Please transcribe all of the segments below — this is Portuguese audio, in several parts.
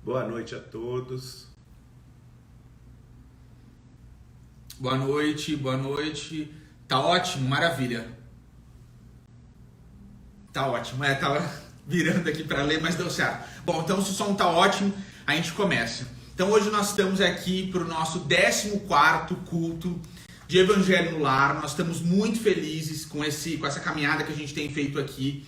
Boa noite a todos. Boa noite, boa noite. Tá ótimo, maravilha. Tá ótimo, tava virando aqui para ler, mas deu certo. Bom, então se o som tá ótimo, a gente começa. Então hoje nós estamos aqui para o nosso 14º culto de Evangelho no Lar. Nós estamos muito felizes com essa caminhada que a gente tem feito aqui.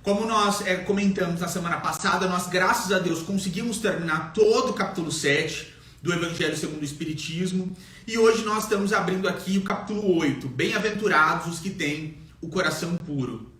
Como nós comentamos na semana passada, nós, graças a Deus, conseguimos terminar todo o capítulo 7 do Evangelho segundo o Espiritismo. E hoje nós estamos abrindo aqui o capítulo 8. Bem-aventurados os que têm o coração puro.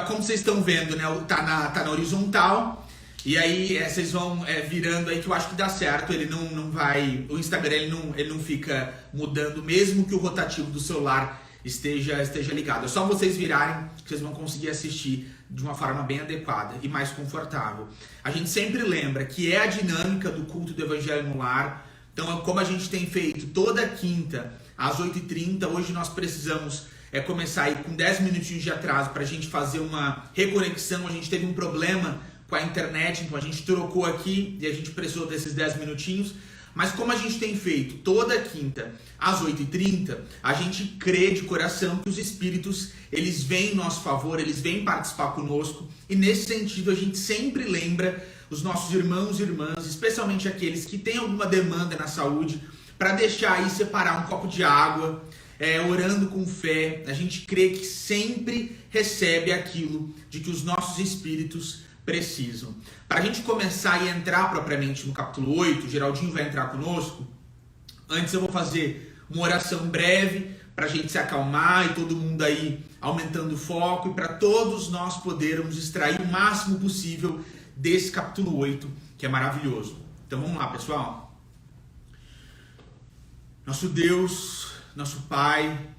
Como vocês estão vendo, né? Tá na horizontal. E aí vocês vão virando aí, que eu acho que dá certo. Ele não vai... O Instagram ele não fica mudando, mesmo que o rotativo do celular esteja ligado. É só vocês virarem que vocês vão conseguir assistir de uma forma bem adequada e mais confortável. A gente sempre lembra que é a dinâmica do culto do Evangelho no Lar. Então, como a gente tem feito toda quinta às 8h30, hoje nós precisamos começar aí com 10 minutinhos de atraso para a gente fazer uma reconexão. A gente teve um problema com a internet, então a gente trocou aqui e a gente precisou desses 10 minutinhos. Mas como a gente tem feito toda quinta às 8h30, a gente crê de coração que os Espíritos, eles vêm em nosso favor, eles vêm participar conosco. E nesse sentido a gente sempre lembra os nossos irmãos e irmãs, especialmente aqueles que têm alguma demanda na saúde, para deixar aí separar um copo de água, orando com fé. A gente crê que sempre recebe aquilo de que os nossos Espíritos precisam. Para a gente começar e entrar propriamente no capítulo 8, o Geraldinho vai entrar conosco. Antes eu vou fazer uma oração breve para a gente se acalmar e todo mundo aí aumentando o foco e para todos nós podermos extrair o máximo possível desse capítulo 8, que é maravilhoso. Então vamos lá, pessoal. Nosso Deus, nosso Pai,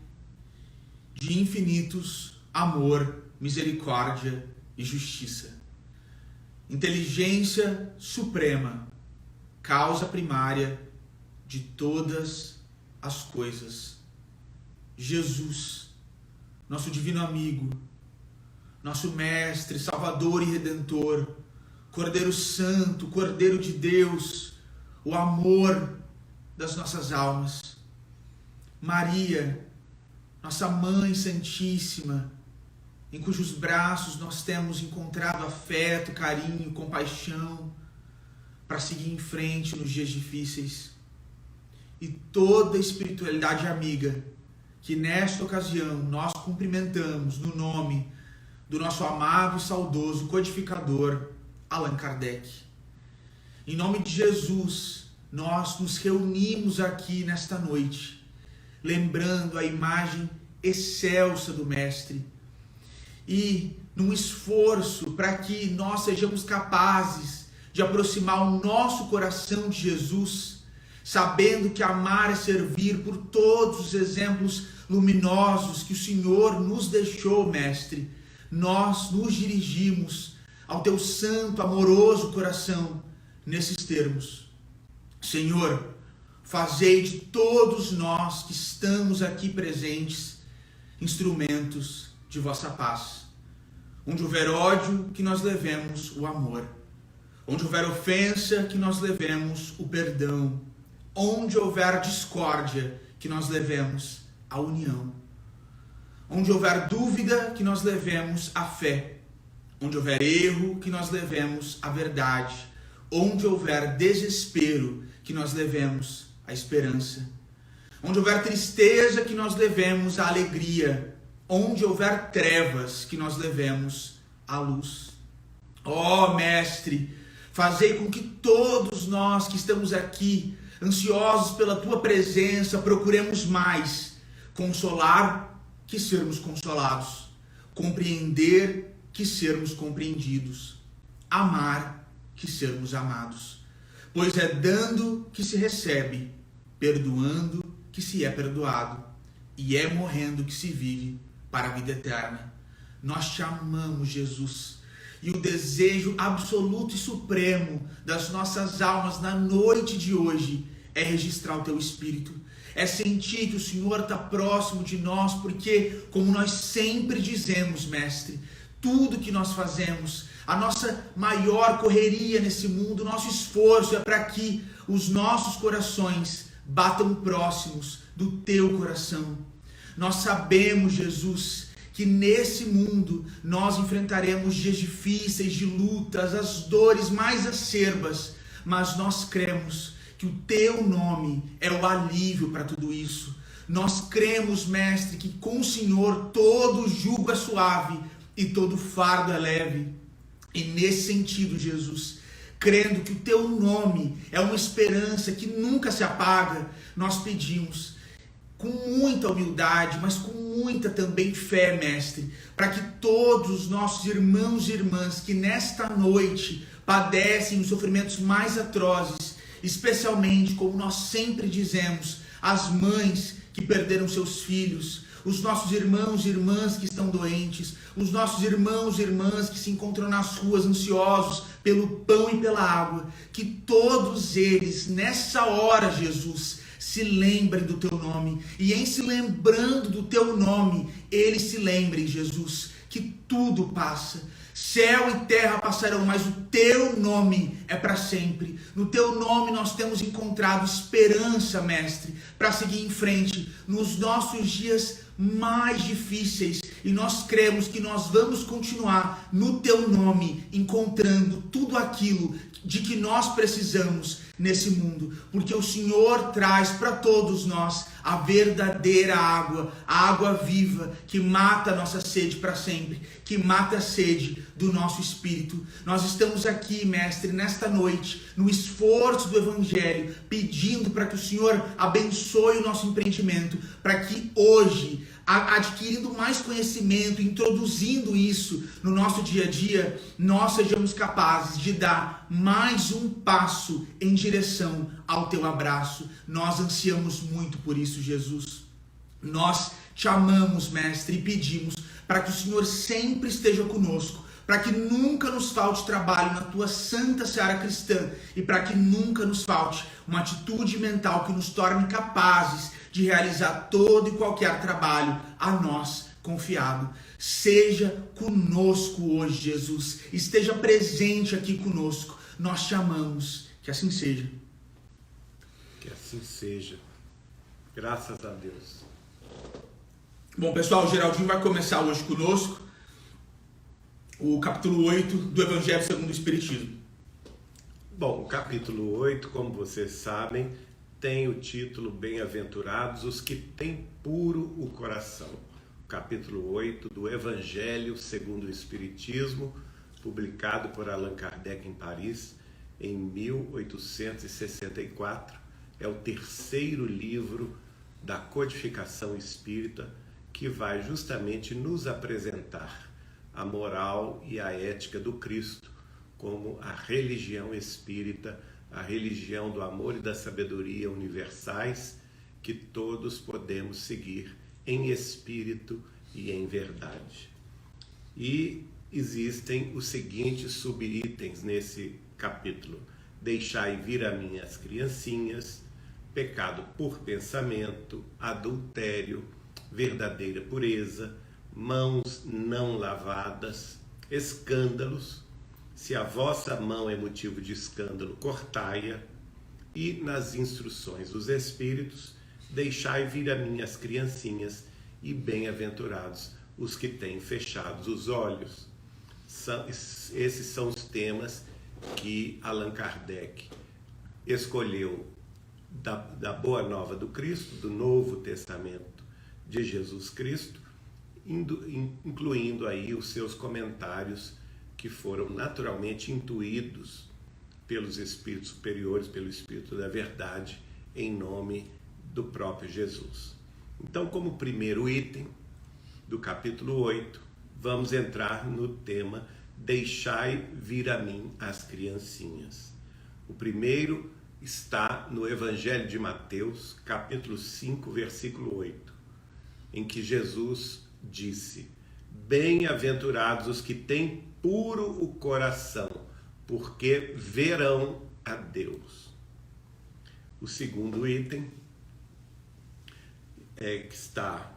de infinitos amor, misericórdia e justiça. Inteligência suprema, causa primária de todas as coisas. Jesus, nosso divino amigo, nosso mestre, salvador e redentor, Cordeiro Santo, Cordeiro de Deus, o amor das nossas almas. Maria, nossa Mãe Santíssima, em cujos braços nós temos encontrado afeto, carinho, compaixão, para seguir em frente nos dias difíceis. E toda a espiritualidade amiga, que nesta ocasião nós cumprimentamos no nome do nosso amado e saudoso codificador, Allan Kardec. Em nome de Jesus, nós nos reunimos aqui nesta noite, lembrando a imagem excelsa do Mestre, e num esforço para que nós sejamos capazes de aproximar o nosso coração de Jesus, sabendo que amar é servir por todos os exemplos luminosos que o Senhor nos deixou, Mestre, nós nos dirigimos ao teu santo, amoroso coração nesses termos. Senhor, fazei de todos nós que estamos aqui presentes instrumentos de vossa paz. Onde houver ódio, que nós levemos o amor. Onde houver ofensa, que nós levemos o perdão. Onde houver discórdia, que nós levemos a união. Onde houver dúvida, que nós levemos a fé. Onde houver erro, que nós levemos a verdade. Onde houver desespero, que nós levemos a esperança. Onde houver tristeza, que nós levemos a alegria. Onde houver trevas, que nós levemos a luz. Ó Mestre, fazei com que todos nós que estamos aqui, ansiosos pela tua presença, procuremos mais consolar que sermos consolados, compreender que sermos compreendidos, amar que sermos amados. Pois é dando que se recebe, perdoando que se é perdoado, e é morrendo que se vive para a vida eterna. Nós te amamos, Jesus, e o desejo absoluto e supremo das nossas almas na noite de hoje é registrar o teu Espírito, é sentir que o Senhor está próximo de nós, porque, como nós sempre dizemos, Mestre, tudo que nós fazemos, A nossa maior correria nesse mundo, nosso esforço é para que os nossos corações batam próximos do teu coração. Nós sabemos, Jesus, que nesse mundo nós enfrentaremos dias difíceis, de lutas, as dores mais acerbas, mas nós cremos que o teu nome é o alívio para tudo isso. Nós cremos, Mestre, que com o Senhor todo jugo é suave e todo fardo é leve. E nesse sentido, Jesus, crendo que o teu nome é uma esperança que nunca se apaga, nós pedimos com muita humildade, mas com muita também fé, Mestre, para que todos os nossos irmãos e irmãs que nesta noite padecem os sofrimentos mais atrozes, especialmente, como nós sempre dizemos, as mães que perderam seus filhos, os nossos irmãos e irmãs que estão doentes, os nossos irmãos e irmãs que se encontram nas ruas ansiosos pelo pão e pela água, que todos eles, nessa hora, Jesus, se lembrem do teu nome, e em se lembrando do teu nome, eles se lembrem, Jesus, que tudo passa. Céu e terra passarão, mas o teu nome é para sempre. No teu nome nós temos encontrado esperança, Mestre, para seguir em frente nos nossos dias mais difíceis. E nós cremos que nós vamos continuar no teu nome, encontrando tudo aquilo de que nós precisamos nesse mundo, porque o Senhor traz para todos nós a verdadeira água, a água viva que mata a nossa sede para sempre, que mata a sede do nosso espírito. Nós estamos aqui, Mestre, nesta noite, no esforço do Evangelho, pedindo para que o Senhor abençoe o nosso empreendimento, para que hoje, adquirindo mais conhecimento, introduzindo isso no nosso dia a dia, nós sejamos capazes de dar mais um passo em direção ao teu abraço. Nós ansiamos muito por isso, Jesus. Nós te amamos, Mestre, e pedimos para que o Senhor sempre esteja conosco, para que nunca nos falte trabalho na tua santa seara cristã e para que nunca nos falte uma atitude mental que nos torne capazes de realizar todo e qualquer trabalho a nós confiado. Seja conosco hoje, Jesus. Esteja presente aqui conosco. Nós te amamos. Que assim seja. Que assim seja. Graças a Deus. Bom, pessoal, o Geraldinho vai começar hoje conosco o capítulo 8 do Evangelho segundo o Espiritismo. Bom, o capítulo 8, como vocês sabem, tem o título Bem-aventurados os que têm puro o coração. O capítulo 8 do Evangelho segundo o Espiritismo, publicado por Allan Kardec em Paris em 1864, é o terceiro livro da codificação espírita que vai justamente nos apresentar a moral e a ética do Cristo como a religião espírita, a religião do amor e da sabedoria universais que todos podemos seguir em espírito e em verdade. E existem os seguintes subitens nesse capítulo: deixai vir a mim as criancinhas, pecado por pensamento, adultério, verdadeira pureza, mãos não lavadas, escândalos, se a vossa mão é motivo de escândalo, cortai-a, e nas instruções dos Espíritos, deixai vir a mim as criancinhas, e bem-aventurados os que têm fechados os olhos. Esses são os temas que Allan Kardec escolheu da Boa Nova do Cristo, do Novo Testamento de Jesus Cristo, incluindo aí os seus comentários que foram naturalmente intuídos pelos espíritos superiores, pelo Espírito da Verdade, em nome do próprio Jesus. Então, como primeiro item do capítulo 8, vamos entrar no tema Deixai vir a mim as criancinhas. O primeiro está no Evangelho de Mateus, capítulo 5, versículo 8, em que Jesus disse: bem-aventurados os que têm puro o coração, porque verão a Deus. O segundo item que está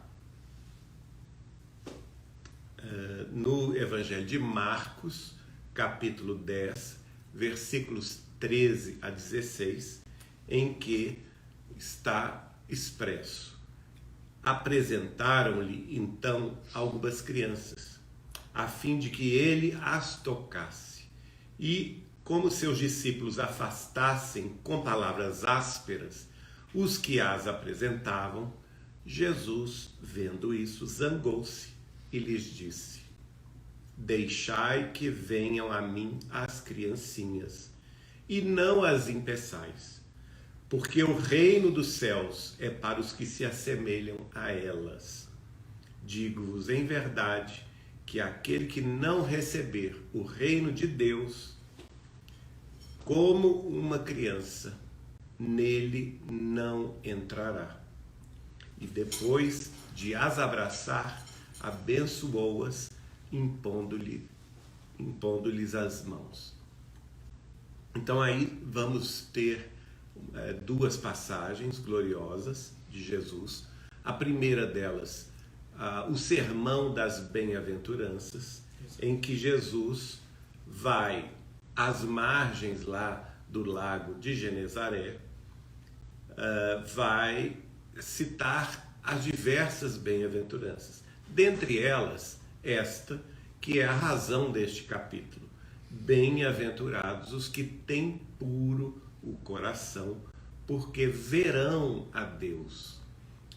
no Evangelho de Marcos, capítulo 10, versículos 13 a 16, em que está expresso: apresentaram-lhe então algumas crianças, a fim de que ele as tocasse. E, como seus discípulos afastassem com palavras ásperas os que as apresentavam, Jesus, vendo isso, zangou-se e lhes disse: deixai que venham a mim as criancinhas, e não as impeçais, porque o reino dos céus é para os que se assemelham a elas. Digo-vos em verdade que aquele que não receber o reino de Deus como uma criança, nele não entrará. E depois de as abraçar, abençoou-as, impondo-lhes as mãos. Então aí vamos ter duas passagens gloriosas de Jesus. A primeira delas, o sermão das bem-aventuranças, em que Jesus vai às margens lá do lago de Genezaré, vai citar as diversas bem-aventuranças. Dentre elas, esta que é a razão deste capítulo: bem-aventurados os que têm puro o coração, porque verão a Deus.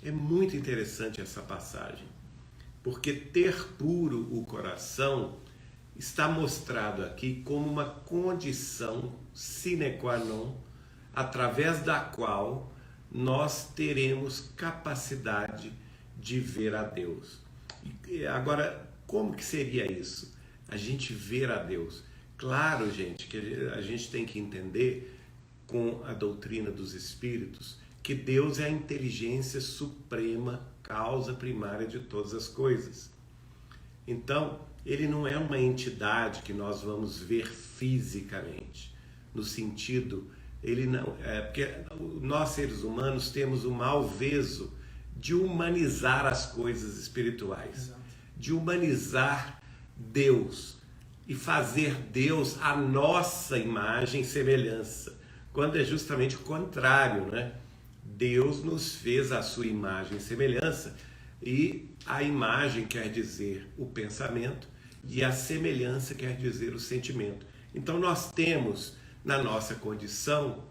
É muito interessante essa passagem, porque ter puro o coração está mostrado aqui como uma condição sine qua non, através da qual nós teremos capacidade de ver a Deus. E agora, como que seria isso? A gente ver a Deus? Claro, gente, que a gente tem que entender, com a doutrina dos Espíritos, que Deus é a inteligência suprema, causa primária de todas as coisas. Então, ele não é uma entidade que nós vamos ver fisicamente, no sentido, ele não é, porque nós seres humanos temos o malveso de humanizar as coisas espirituais. Exato. De humanizar Deus e fazer Deus a nossa imagem e semelhança, quando é justamente o contrário, né? Deus nos fez a sua imagem e semelhança, e a imagem quer dizer o pensamento e a semelhança quer dizer o sentimento. Então nós temos na nossa condição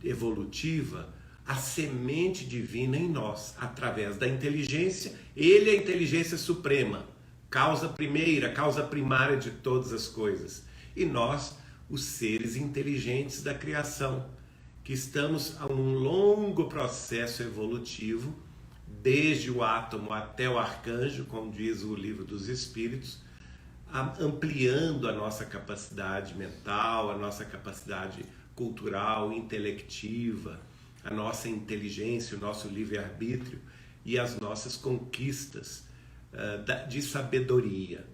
evolutiva a semente divina em nós, através da inteligência. Ele é a inteligência suprema, causa primeira, causa primária de todas as coisas. E nós, os seres inteligentes da criação, que estamos a um longo processo evolutivo, desde o átomo até o arcanjo, como diz o Livro dos Espíritos, ampliando a nossa capacidade mental, a nossa capacidade cultural, intelectiva, a nossa inteligência, o nosso livre-arbítrio e as nossas conquistas de sabedoria.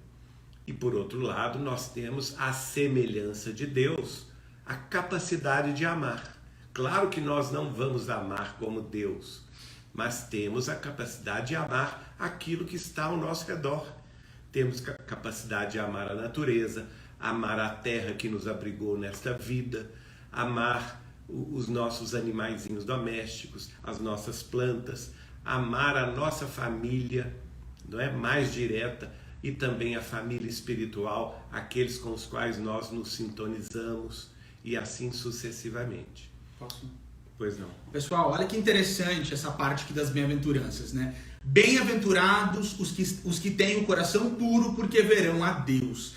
E por outro lado, nós temos a semelhança de Deus, a capacidade de amar. Claro que nós não vamos amar como Deus, mas temos a capacidade de amar aquilo que está ao nosso redor. Temos a capacidade de amar a natureza, amar a terra que nos abrigou nesta vida, amar os nossos animaizinhos domésticos, as nossas plantas, amar a nossa família, não é, mais direta, e também a família espiritual, aqueles com os quais nós nos sintonizamos, e assim sucessivamente. Posso? Pois não. Pessoal, olha que interessante essa parte aqui das bem-aventuranças, né? Bem-aventurados os que têm o coração puro, porque verão a Deus.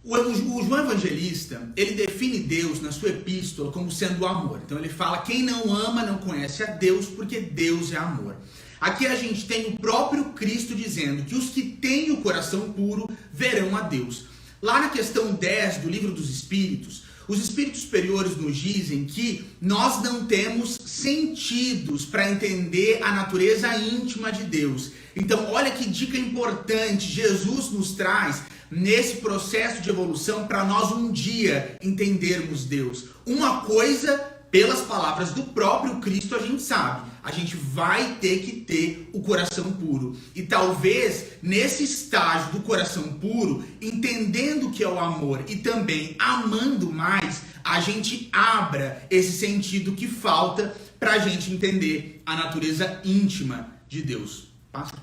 O João Evangelista, ele define Deus na sua epístola como sendo o amor. Então ele fala: quem não ama não conhece a Deus, porque Deus é amor. Aqui a gente tem o próprio Cristo dizendo que os que têm o coração puro verão a Deus. Lá na questão 10 do Livro dos Espíritos, os espíritos superiores nos dizem que nós não temos sentidos para entender a natureza íntima de Deus. Então, olha que dica importante Jesus nos traz nesse processo de evolução para nós um dia entendermos Deus. Uma coisa, pelas palavras do próprio Cristo, a gente sabe: a gente vai ter que ter o coração puro. E talvez nesse estágio do coração puro, entendendo o que é o amor e também amando mais, a gente abra esse sentido que falta para a gente entender a natureza íntima de Deus. Passa.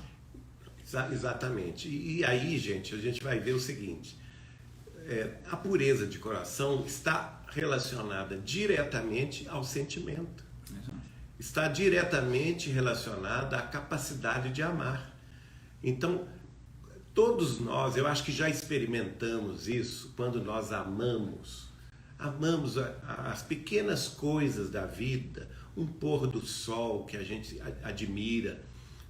Exatamente. E aí, gente, a gente vai ver o seguinte: a pureza de coração está relacionada diretamente ao sentimento. Está diretamente relacionada à capacidade de amar. Então, todos nós, eu acho que já experimentamos isso quando nós amamos as pequenas coisas da vida, um pôr do sol que a gente admira,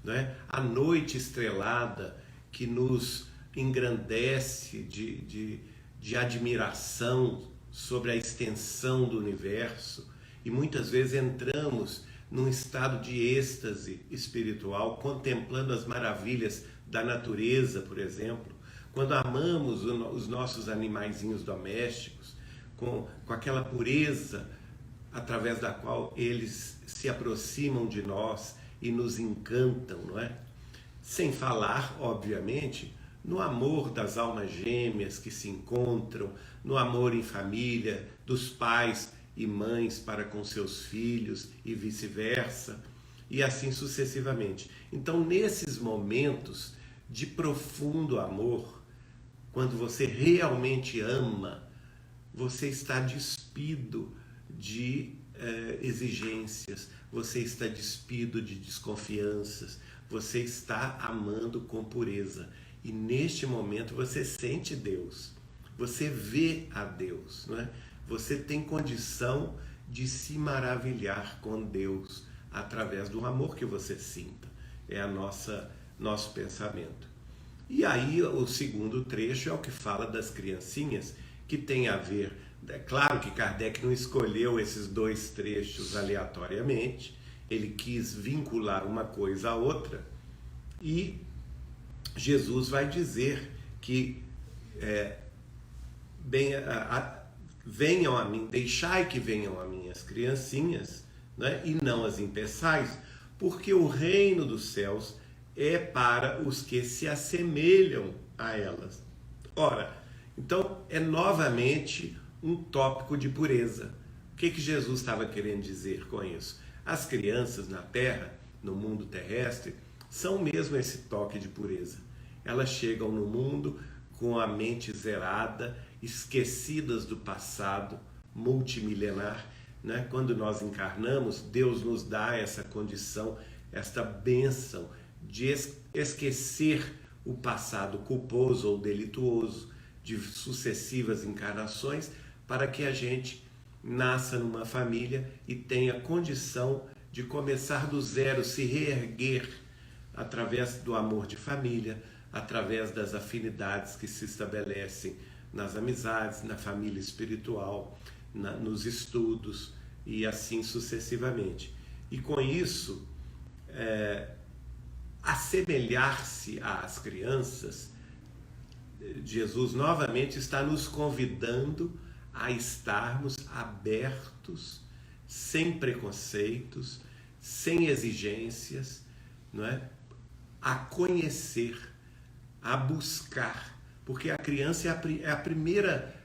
não é? A noite estrelada que nos engrandece de admiração sobre a extensão do universo, e muitas vezes entramos num estado de êxtase espiritual, contemplando as maravilhas da natureza, por exemplo, quando amamos os nossos animaizinhos domésticos, com aquela pureza através da qual eles se aproximam de nós e nos encantam, não é? Sem falar, obviamente, no amor das almas gêmeas que se encontram, no amor em família, dos pais e mães para com seus filhos e vice-versa, e assim sucessivamente. Então, nesses momentos de profundo amor, quando você realmente ama, você está despido de exigências, você está despido de desconfianças, você está amando com pureza. E neste momento você sente Deus, você vê a Deus, não é? Você tem condição de se maravilhar com Deus através do amor que você sinta. É nosso pensamento. E aí o segundo trecho é o que fala das criancinhas, que tem a ver... É claro que Kardec não escolheu esses dois trechos aleatoriamente, ele quis vincular uma coisa à outra, e Jesus vai dizer que venham a mim, deixai que venham a mim as criancinhas, né, e não as impeçais, porque o reino dos céus é para os que se assemelham a elas. Ora, então é novamente um tópico de pureza. O que Jesus estava querendo dizer com isso? As crianças na terra, no mundo terrestre, são mesmo esse toque de pureza. Elas chegam no mundo com a mente zerada, esquecidas do passado multimilenar, né? Quando nós encarnamos, Deus nos dá essa condição, esta bênção de esquecer o passado culposo ou delituoso de sucessivas encarnações, para que a gente nasça numa família e tenha condição de começar do zero, se reerguer através do amor de família, através das afinidades que se estabelecem nas amizades, na família espiritual, nos estudos e assim sucessivamente. E com isso, assemelhar-se às crianças, Jesus novamente está nos convidando a estarmos abertos, sem preconceitos, sem exigências, não é? A conhecer, a buscar, porque a criança é a primeira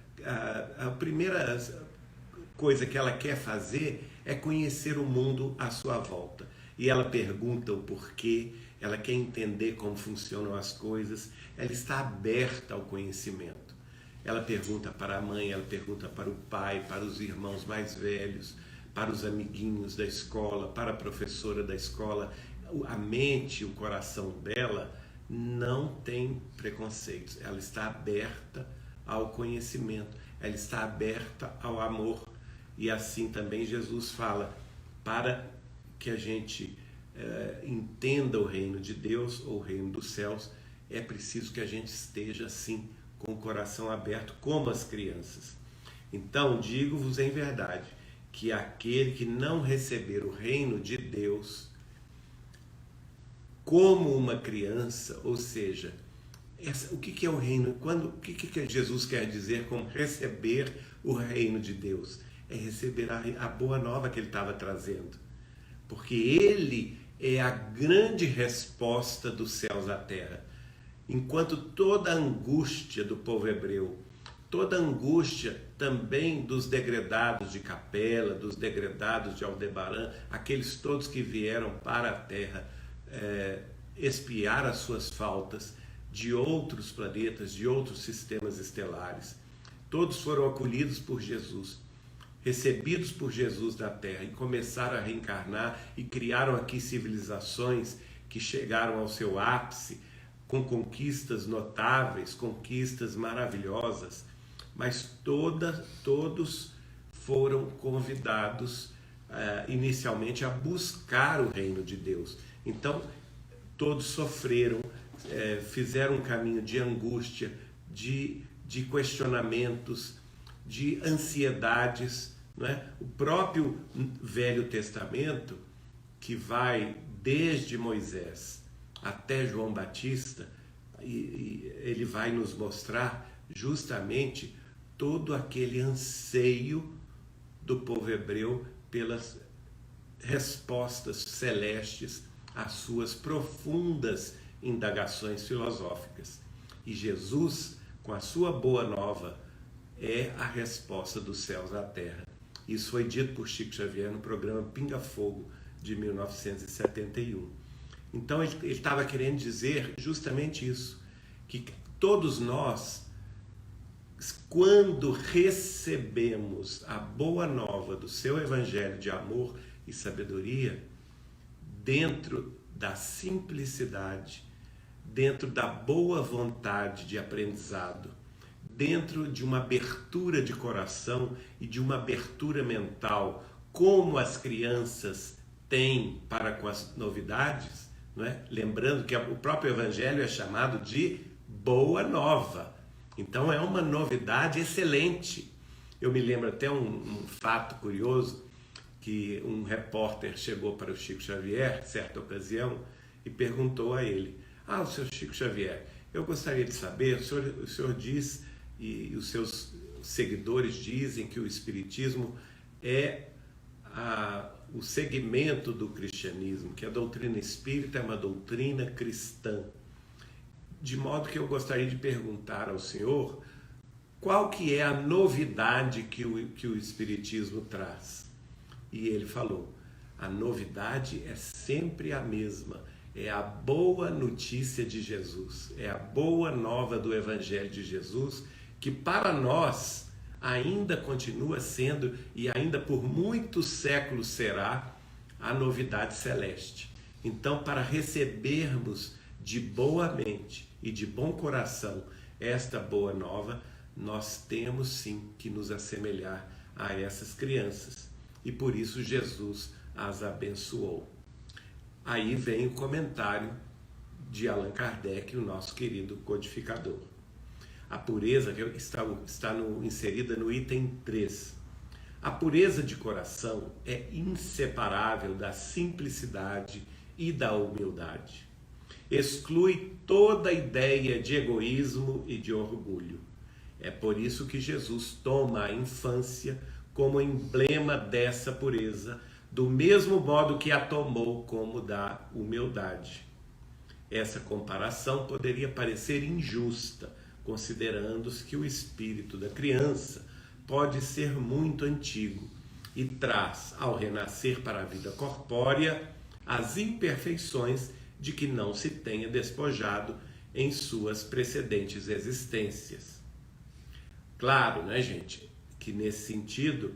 coisa que ela quer fazer é conhecer o mundo à sua volta. E ela pergunta o porquê, ela quer entender como funcionam as coisas, ela está aberta ao conhecimento. Ela pergunta para a mãe, ela pergunta para o pai, para os irmãos mais velhos, para os amiguinhos da escola, para a professora da escola. A mente, o coração dela não tem preconceitos, ela está aberta ao conhecimento, ela está aberta ao amor. E assim também Jesus fala, para que a gente entenda o reino de Deus ou o reino dos céus, é preciso que a gente esteja assim, com o coração aberto, como as crianças. Então, digo-vos em verdade, que aquele que não receber o reino de Deus como uma criança, ou seja, o que é o reino? O que Jesus quer dizer com receber o reino de Deus? É receber a boa nova que ele estava trazendo. porque Ele é a grande resposta dos céus à terra. Enquanto toda a angústia do povo hebreu, toda a angústia também dos degredados de Capela, dos degredados de Aldebarã, aqueles todos que vieram para a terra expiar as suas faltas de outros planetas, de outros sistemas estelares, todos foram acolhidos por Jesus, recebidos por Jesus na terra e começaram a reencarnar e criaram aqui civilizações que chegaram ao seu ápice com conquistas notáveis, conquistas maravilhosas, mas todos foram convidados inicialmente a buscar o reino de Deus. Então, todos sofreram, fizeram um caminho de angústia, de questionamentos, de ansiedades, não é? O próprio Velho Testamento, que vai desde Moisés até João Batista, e ele vai nos mostrar justamente todo aquele anseio do povo hebreu pelas respostas celestes às suas profundas indagações filosóficas. E Jesus, com a sua boa nova, é a resposta dos céus à terra. Isso foi dito por Chico Xavier no programa Pinga Fogo, de 1971. Então ele estava querendo dizer justamente isso, que todos nós, quando recebemos a boa nova do seu evangelho de amor e sabedoria, dentro da simplicidade, dentro da boa vontade de aprendizado, dentro de uma abertura de coração e de uma abertura mental, como as crianças têm para com as novidades, não é? Lembrando que o próprio evangelho é chamado de boa nova. Então é uma novidade excelente. Eu me lembro até um fato curioso, que um repórter chegou para o Chico Xavier, certa ocasião, e perguntou a ele: o seu Chico Xavier, eu gostaria de saber, o senhor diz, e os seus seguidores dizem que o Espiritismo é o segmento do cristianismo, que a doutrina espírita é uma doutrina cristã. De modo que eu gostaria de perguntar ao senhor qual que é a novidade que o Espiritismo traz. E ele falou: a novidade é sempre a mesma, é a boa notícia de Jesus, é a boa nova do Evangelho de Jesus, que para nós ainda continua sendo, e ainda por muitos séculos será, a novidade celeste. Então, para recebermos de boa mente e de bom coração esta boa nova, nós temos sim que nos assemelhar a essas crianças. E por isso Jesus as abençoou. Aí vem o comentário de Allan Kardec, o nosso querido codificador. A pureza está inserida no item 3. A pureza de coração é inseparável da simplicidade e da humildade. Exclui toda ideia de egoísmo e de orgulho. É por isso que Jesus toma a infância como emblema dessa pureza, do mesmo modo que a tomou como da humildade. Essa comparação poderia parecer injusta, considerando-se que o espírito da criança pode ser muito antigo e traz, ao renascer para a vida corpórea, as imperfeições de que não se tenha despojado em suas precedentes existências. Claro, né, gente, que nesse sentido,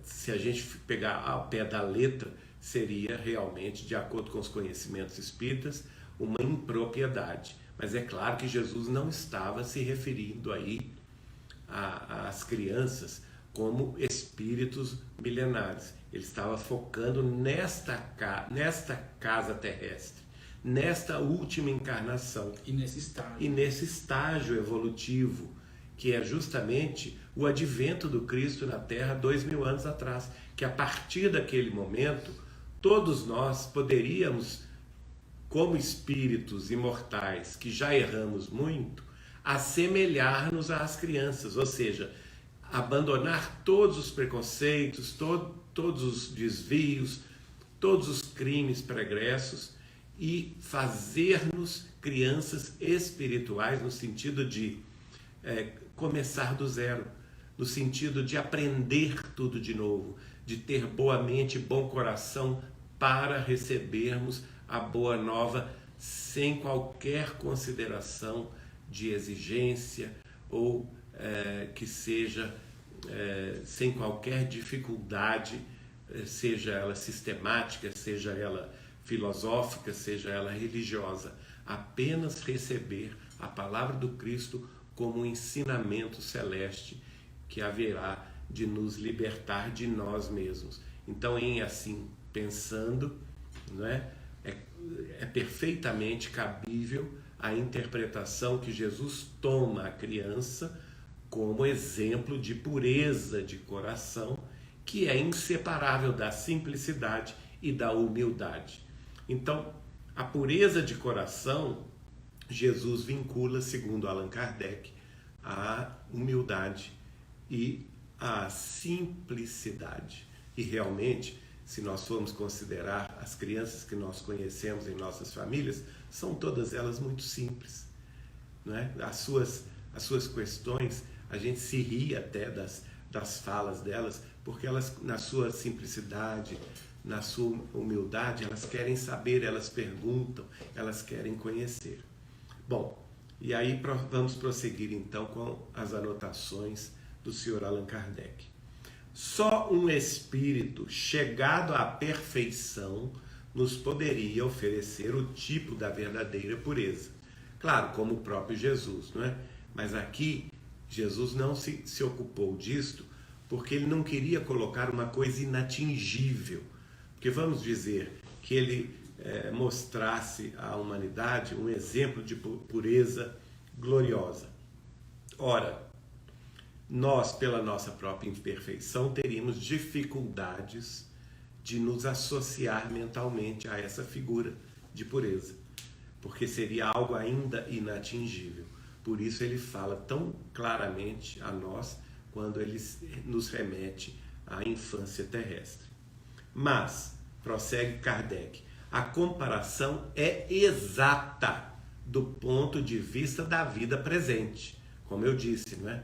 se a gente pegar ao pé da letra, seria realmente, de acordo com os conhecimentos espíritas, uma impropriedade. Mas é claro que Jesus não estava se referindo aí às crianças como espíritos milenares. Ele estava focando nesta casa terrestre, nesta última encarnação. E nesse estágio evolutivo, que é justamente o advento do Cristo na Terra 2000 anos atrás. Que a partir daquele momento, todos nós poderíamos, como espíritos imortais que já erramos muito, assemelhar-nos às crianças, ou seja, abandonar todos os preconceitos, todos os desvios, todos os crimes pregressos e fazer-nos crianças espirituais no sentido de começar do zero, no sentido de aprender tudo de novo, de ter boa mente e bom coração para recebermos a boa nova sem qualquer consideração de exigência ou que seja sem qualquer dificuldade, seja ela sistemática, seja ela filosófica, seja ela religiosa. Apenas receber a palavra do Cristo como um ensinamento celeste que haverá de nos libertar de nós mesmos. Então, em assim pensando, não é perfeitamente cabível a interpretação que Jesus toma a criança como exemplo de pureza de coração, que é inseparável da simplicidade e da humildade. Então, a pureza de coração, Jesus vincula, segundo Allan Kardec, à humildade e à simplicidade. E realmente, se nós formos considerar as crianças que nós conhecemos em nossas famílias, são todas elas muito simples, não é? As suas questões, a gente se ri até das falas delas, porque elas, na sua simplicidade, na sua humildade, elas querem saber, elas perguntam, elas querem conhecer. Bom, e aí vamos prosseguir então com as anotações do Sr. Allan Kardec. Só um espírito chegado à perfeição nos poderia oferecer o tipo da verdadeira pureza. Claro, como o próprio Jesus, não é? Mas aqui, Jesus não se ocupou disto porque ele não queria colocar uma coisa inatingível. Porque vamos dizer que ele mostrasse à humanidade um exemplo de pureza gloriosa. Ora, nós, pela nossa própria imperfeição, teríamos dificuldades de nos associar mentalmente a essa figura de pureza, porque seria algo ainda inatingível. Por isso ele fala tão claramente a nós quando ele nos remete à infância terrestre. Mas, prossegue Kardec, a comparação é exata do ponto de vista da vida presente, como eu disse, não é?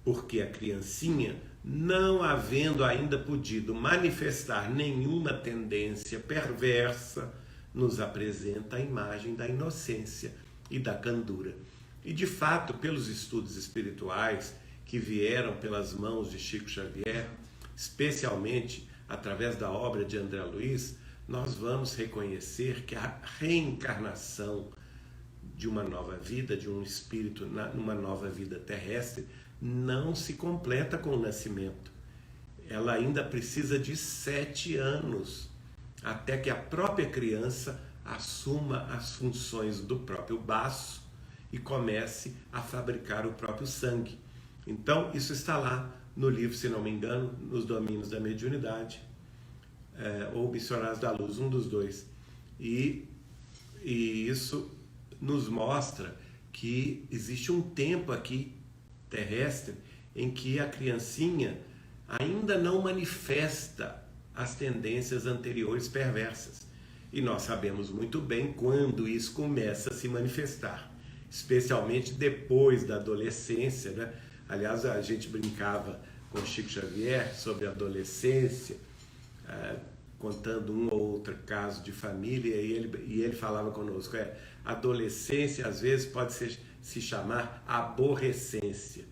Porque a criancinha, não havendo ainda podido manifestar nenhuma tendência perversa, nos apresenta a imagem da inocência e da candura. E de fato, pelos estudos espirituais que vieram pelas mãos de Chico Xavier, especialmente através da obra de André Luiz, nós vamos reconhecer que a reencarnação de uma nova vida, de um espírito numa nova vida terrestre, não se completa com o nascimento. Ela ainda precisa de 7 anos até que a própria criança assuma as funções do próprio baço e comece a fabricar o próprio sangue. Então, isso está lá no livro, se não me engano, Nos Domínios da Mediunidade, ou Missionários da Luz, um dos dois. E isso nos mostra que existe um tempo aqui terrestre em que a criancinha ainda não manifesta as tendências anteriores perversas. E nós sabemos muito bem quando isso começa a se manifestar, especialmente depois da adolescência, né? Aliás, a gente brincava com Chico Xavier sobre a adolescência, contando um ou outro caso de família, e ele falava conosco, adolescência às vezes pode se chamar aborrecência,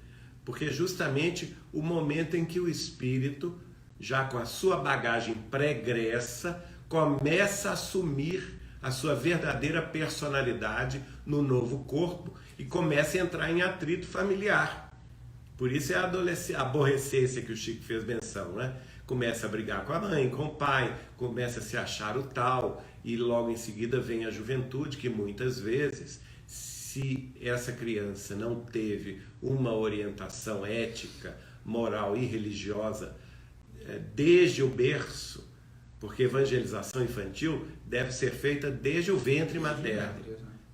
porque justamente o momento em que o espírito, já com a sua bagagem pregressa, começa a assumir a sua verdadeira personalidade no novo corpo e começa a entrar em atrito familiar. Por isso é a aborrecência que o Chico fez menção, né? Começa a brigar com a mãe, com o pai, começa a se achar o tal, e logo em seguida vem a juventude, que muitas vezes, se essa criança não teve uma orientação ética, moral e religiosa desde o berço, porque evangelização infantil deve ser feita desde o ventre materno,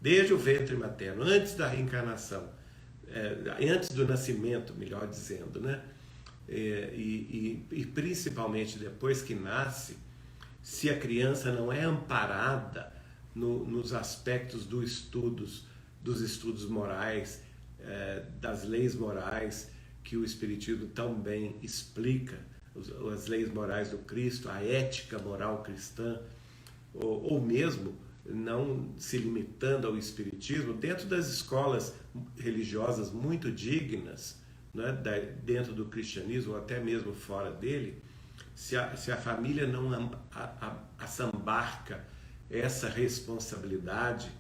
desde o ventre materno, antes da reencarnação. antes do nascimento, melhor dizendo, né? E principalmente depois que nasce, se a criança não é amparada nos aspectos dos estudos morais, das leis morais que o Espiritismo tão bem explica, as leis morais do Cristo, a ética moral cristã, ou mesmo não se limitando ao Espiritismo, dentro das escolas religiosas muito dignas, né, dentro do cristianismo ou até mesmo fora dele, se a família não assambarca essa responsabilidade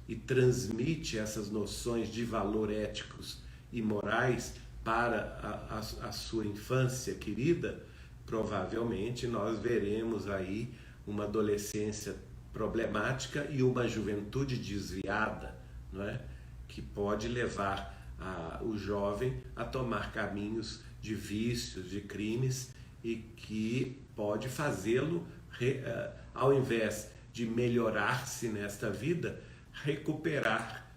e transmite essas noções de valor éticos e morais para a sua infância querida, provavelmente nós veremos aí uma adolescência problemática e uma juventude desviada, não é? Que pode levar o jovem a tomar caminhos de vícios, de crimes, e que pode fazê-lo, ao invés de melhorar-se nesta vida, recuperar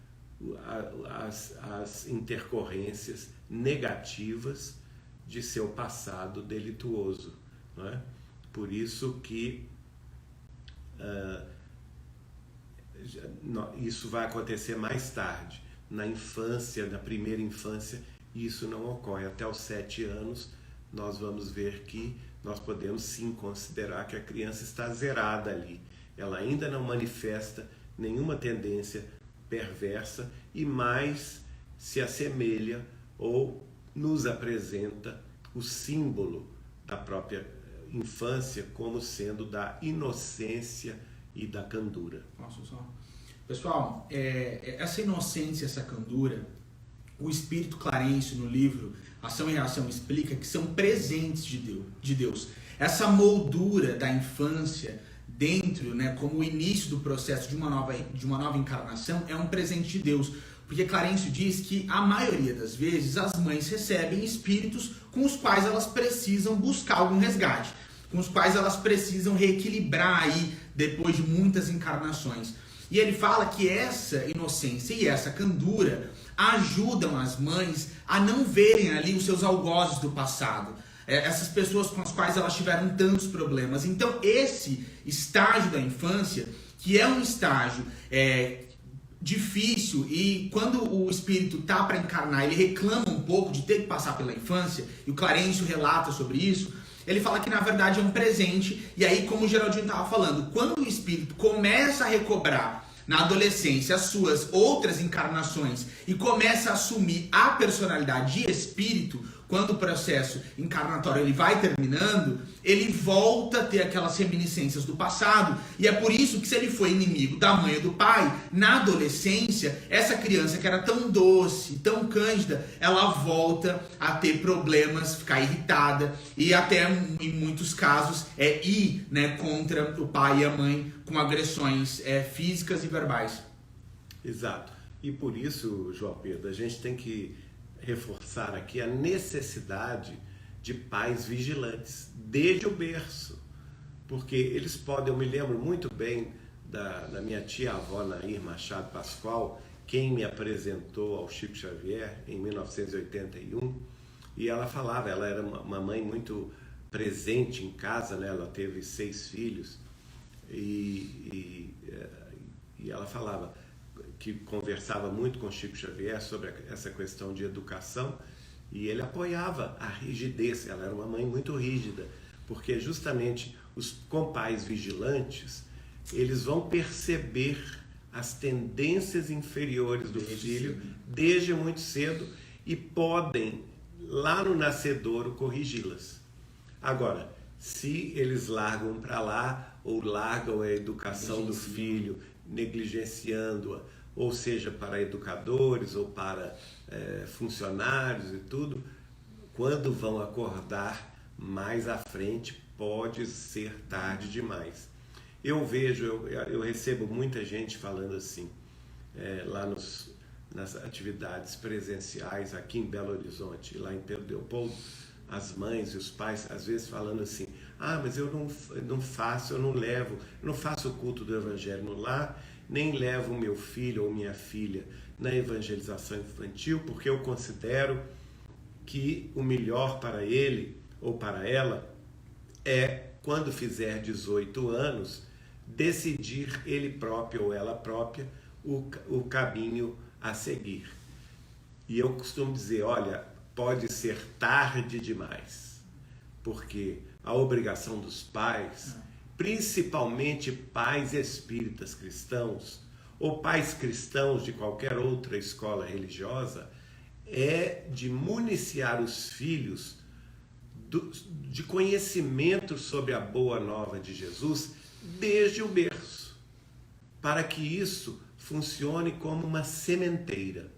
as intercorrências negativas de seu passado delituoso, não é? Por isso que isso vai acontecer mais tarde, na infância, na primeira infância, isso não ocorre. Até os 7 anos, nós vamos ver que nós podemos sim considerar que a criança está zerada ali. Ela ainda não manifesta nenhuma tendência perversa e mais se assemelha ou nos apresenta o símbolo da própria infância como sendo da inocência e da candura. Pessoal, essa inocência, essa candura, o Espírito Clarencio no livro Ação e Reação explica que são presentes de Deus. Essa moldura da infância dentro, né, como o início do processo de uma nova encarnação, é um presente de Deus. Porque Clarencio diz que a maioria das vezes as mães recebem espíritos com os quais elas precisam buscar algum resgate, com os quais elas precisam reequilibrar aí depois de muitas encarnações. E ele fala que essa inocência e essa candura ajudam as mães a não verem ali os seus algozes do passado, essas pessoas com as quais elas tiveram tantos problemas. Então esse estágio da infância, que é um estágio difícil, e quando o espírito tá para encarnar, ele reclama um pouco de ter que passar pela infância, e o Clarencio relata sobre isso. Ele fala que na verdade é um presente, e aí, como o Geraldinho estava falando, quando o espírito começa a recobrar na adolescência as suas outras encarnações e começa a assumir a personalidade de espírito, quando o processo encarnatório ele vai terminando, ele volta a ter aquelas reminiscências do passado. E é por isso que, se ele foi inimigo da mãe ou do pai, na adolescência, essa criança que era tão doce, tão cândida, ela volta a ter problemas, ficar irritada e até, em muitos casos, ir, né, contra o pai e a mãe com agressões físicas e verbais. Exato. E por isso, João Pedro, a gente tem que reforçar aqui a necessidade de pais vigilantes desde o berço, porque eles podem, eu me lembro muito bem da minha tia-avó Nair Machado Pascoal, quem me apresentou ao Chico Xavier em 1981, e ela falava, ela era uma mãe muito presente em casa, né? Ela teve 6 filhos, e ela falava que conversava muito com Chico Xavier sobre essa questão de educação, e ele apoiava a rigidez. Ela era uma mãe muito rígida, porque justamente com pais vigilantes, eles vão perceber as tendências inferiores do filho desde muito cedo e podem, lá no nascedouro, corrigi-las. Agora, se eles largam para lá, ou largam a educação do filho, negligenciando-a, ou seja, para educadores ou para funcionários e tudo, quando vão acordar mais à frente, pode ser tarde demais. Eu vejo, eu recebo muita gente falando assim, lá nas atividades presenciais aqui em Belo Horizonte, lá em Pedro Leopoldo, as mães e os pais às vezes falando assim: mas eu não faço o culto do Evangelho no lar, nem levo meu filho ou minha filha na evangelização infantil, porque eu considero que o melhor para ele ou para ela é, quando fizer 18 anos, decidir ele próprio ou ela própria o caminho a seguir. E eu costumo dizer, olha, pode ser tarde demais, porque a obrigação dos pais, principalmente pais espíritas cristãos, ou pais cristãos de qualquer outra escola religiosa, é de municiar os filhos de conhecimento sobre a boa nova de Jesus desde o berço, para que isso funcione como uma sementeira.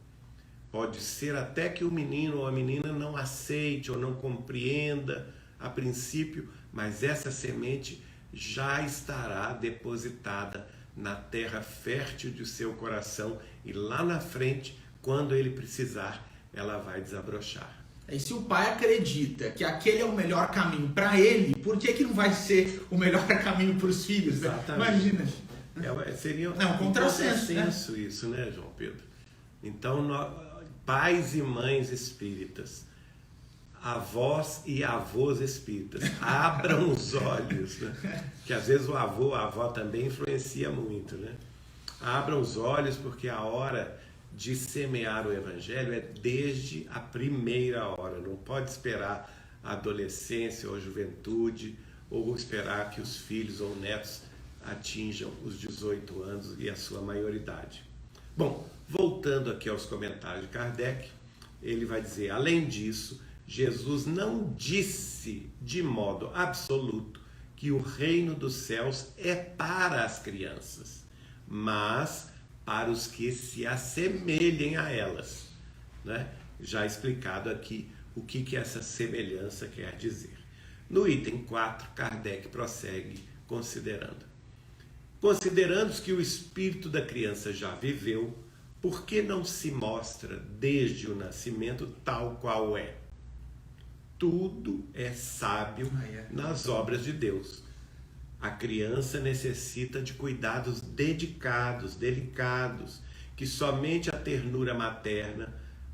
Pode ser até que o menino ou a menina não aceite ou não compreenda a princípio, mas essa semente já estará depositada na terra fértil de seu coração e lá na frente, quando ele precisar, ela vai desabrochar. E se o pai acredita que aquele é o melhor caminho para ele, por que não vai ser o melhor caminho para os filhos? Exatamente. Imagina. Seria um contrassenso, né? Isso, né, João Pedro? Então, pais e mães espíritas, avós e avós espíritas, abram os olhos, né? Que às vezes o avô, a avó também influencia muito, né? Abram os olhos, porque a hora de semear o evangelho é desde a primeira hora. Não pode esperar a adolescência ou a juventude, ou esperar que os filhos ou netos atinjam os 18 anos e a sua maioridade. Bom, voltando aqui aos comentários de Kardec, ele vai dizer, além disso, Jesus não disse de modo absoluto que o reino dos céus é para as crianças, mas para os que se assemelhem a elas, né? Já explicado aqui o que essa semelhança quer dizer. No item 4, Kardec prossegue considerando que o espírito da criança já viveu, por que não se mostra desde o nascimento tal qual é? Tudo é sábio nas obras de Deus. A criança necessita de cuidados dedicados, delicados, que somente a ternura materna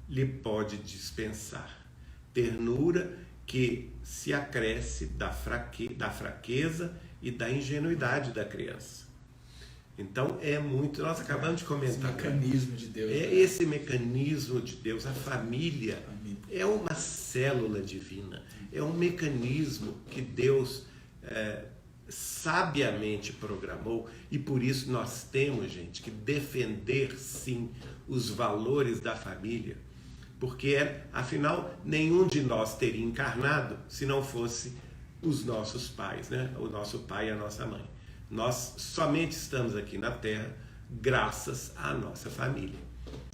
lhe pode dispensar. Ternura que se acresce da fraqueza e da ingenuidade da criança. Então nós acabamos de comentar. Esse mecanismo de Deus. Esse mecanismo de Deus, a família é uma célula divina, é um mecanismo que Deus sabiamente programou, e por isso nós temos, gente, que defender sim os valores da família, porque afinal nenhum de nós teria encarnado se não fosse os nossos pais, né? O nosso pai e a nossa mãe. Nós somente estamos aqui na Terra graças à nossa família.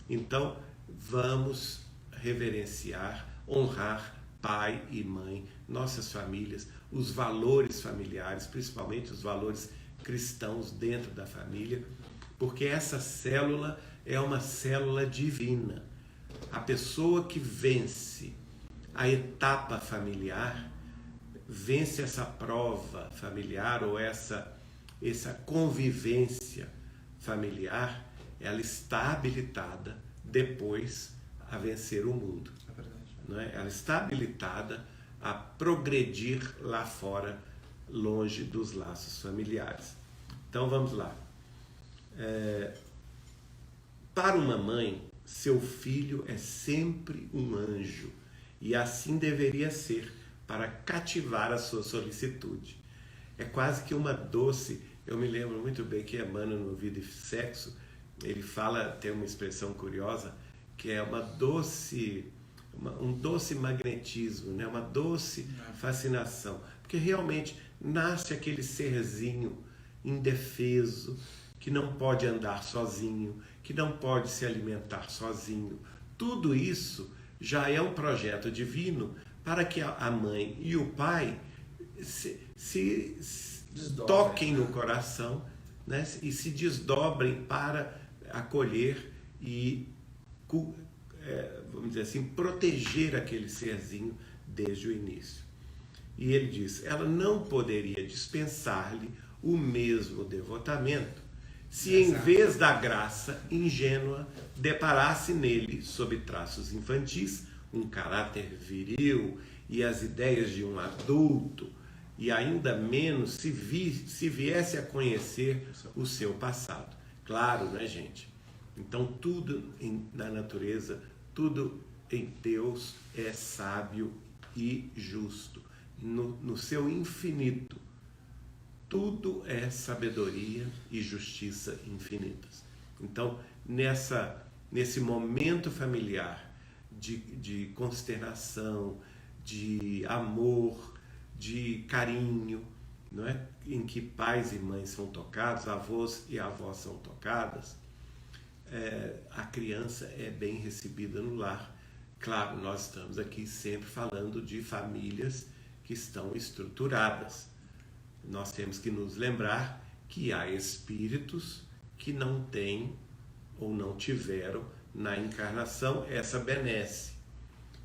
Então vamos reverenciar, honrar pai e mãe, nossas famílias, os valores familiares, principalmente os valores cristãos dentro da família, porque essa célula é uma célula divina. A pessoa que vence a etapa familiar, vence essa prova familiar ou essa convivência familiar, ela está habilitada depois a vencer o mundo. É verdade. Não é? Ela está habilitada a progredir lá fora, longe dos laços familiares. Então vamos lá. Para uma mãe, seu filho é sempre um anjo, e assim deveria ser, para cativar a sua solicitude. É quase que uma doce. Eu me lembro muito bem que Emmanuel, no Vida e Sexo, ele fala, tem uma expressão curiosa, que é um doce magnetismo, né? Uma doce fascinação, porque realmente nasce aquele serzinho indefeso, que não pode andar sozinho, que não pode se alimentar sozinho. Tudo isso já é um projeto divino para que a mãe e o pai se toquem no coração, né? E se desdobrem para acolher e, vamos dizer assim, proteger aquele serzinho desde o início. E ele diz, ela não poderia dispensar-lhe o mesmo devotamento se em vez da graça ingênua deparasse nele, sob traços infantis, um caráter viril e as ideias de um adulto, e ainda menos se viesse a conhecer o seu passado. Claro, né, gente? Então tudo na natureza, tudo em Deus é sábio e justo. No seu infinito, tudo é sabedoria e justiça infinitas. Então, nesse momento familiar de consternação, de amor, de carinho, não é? Em que pais e mães são tocados, avós e avós são tocadas, a criança é bem recebida no lar. Claro, nós estamos aqui sempre falando de famílias que estão estruturadas. Nós temos que nos lembrar que há espíritos que não têm ou não tiveram na encarnação essa benesse,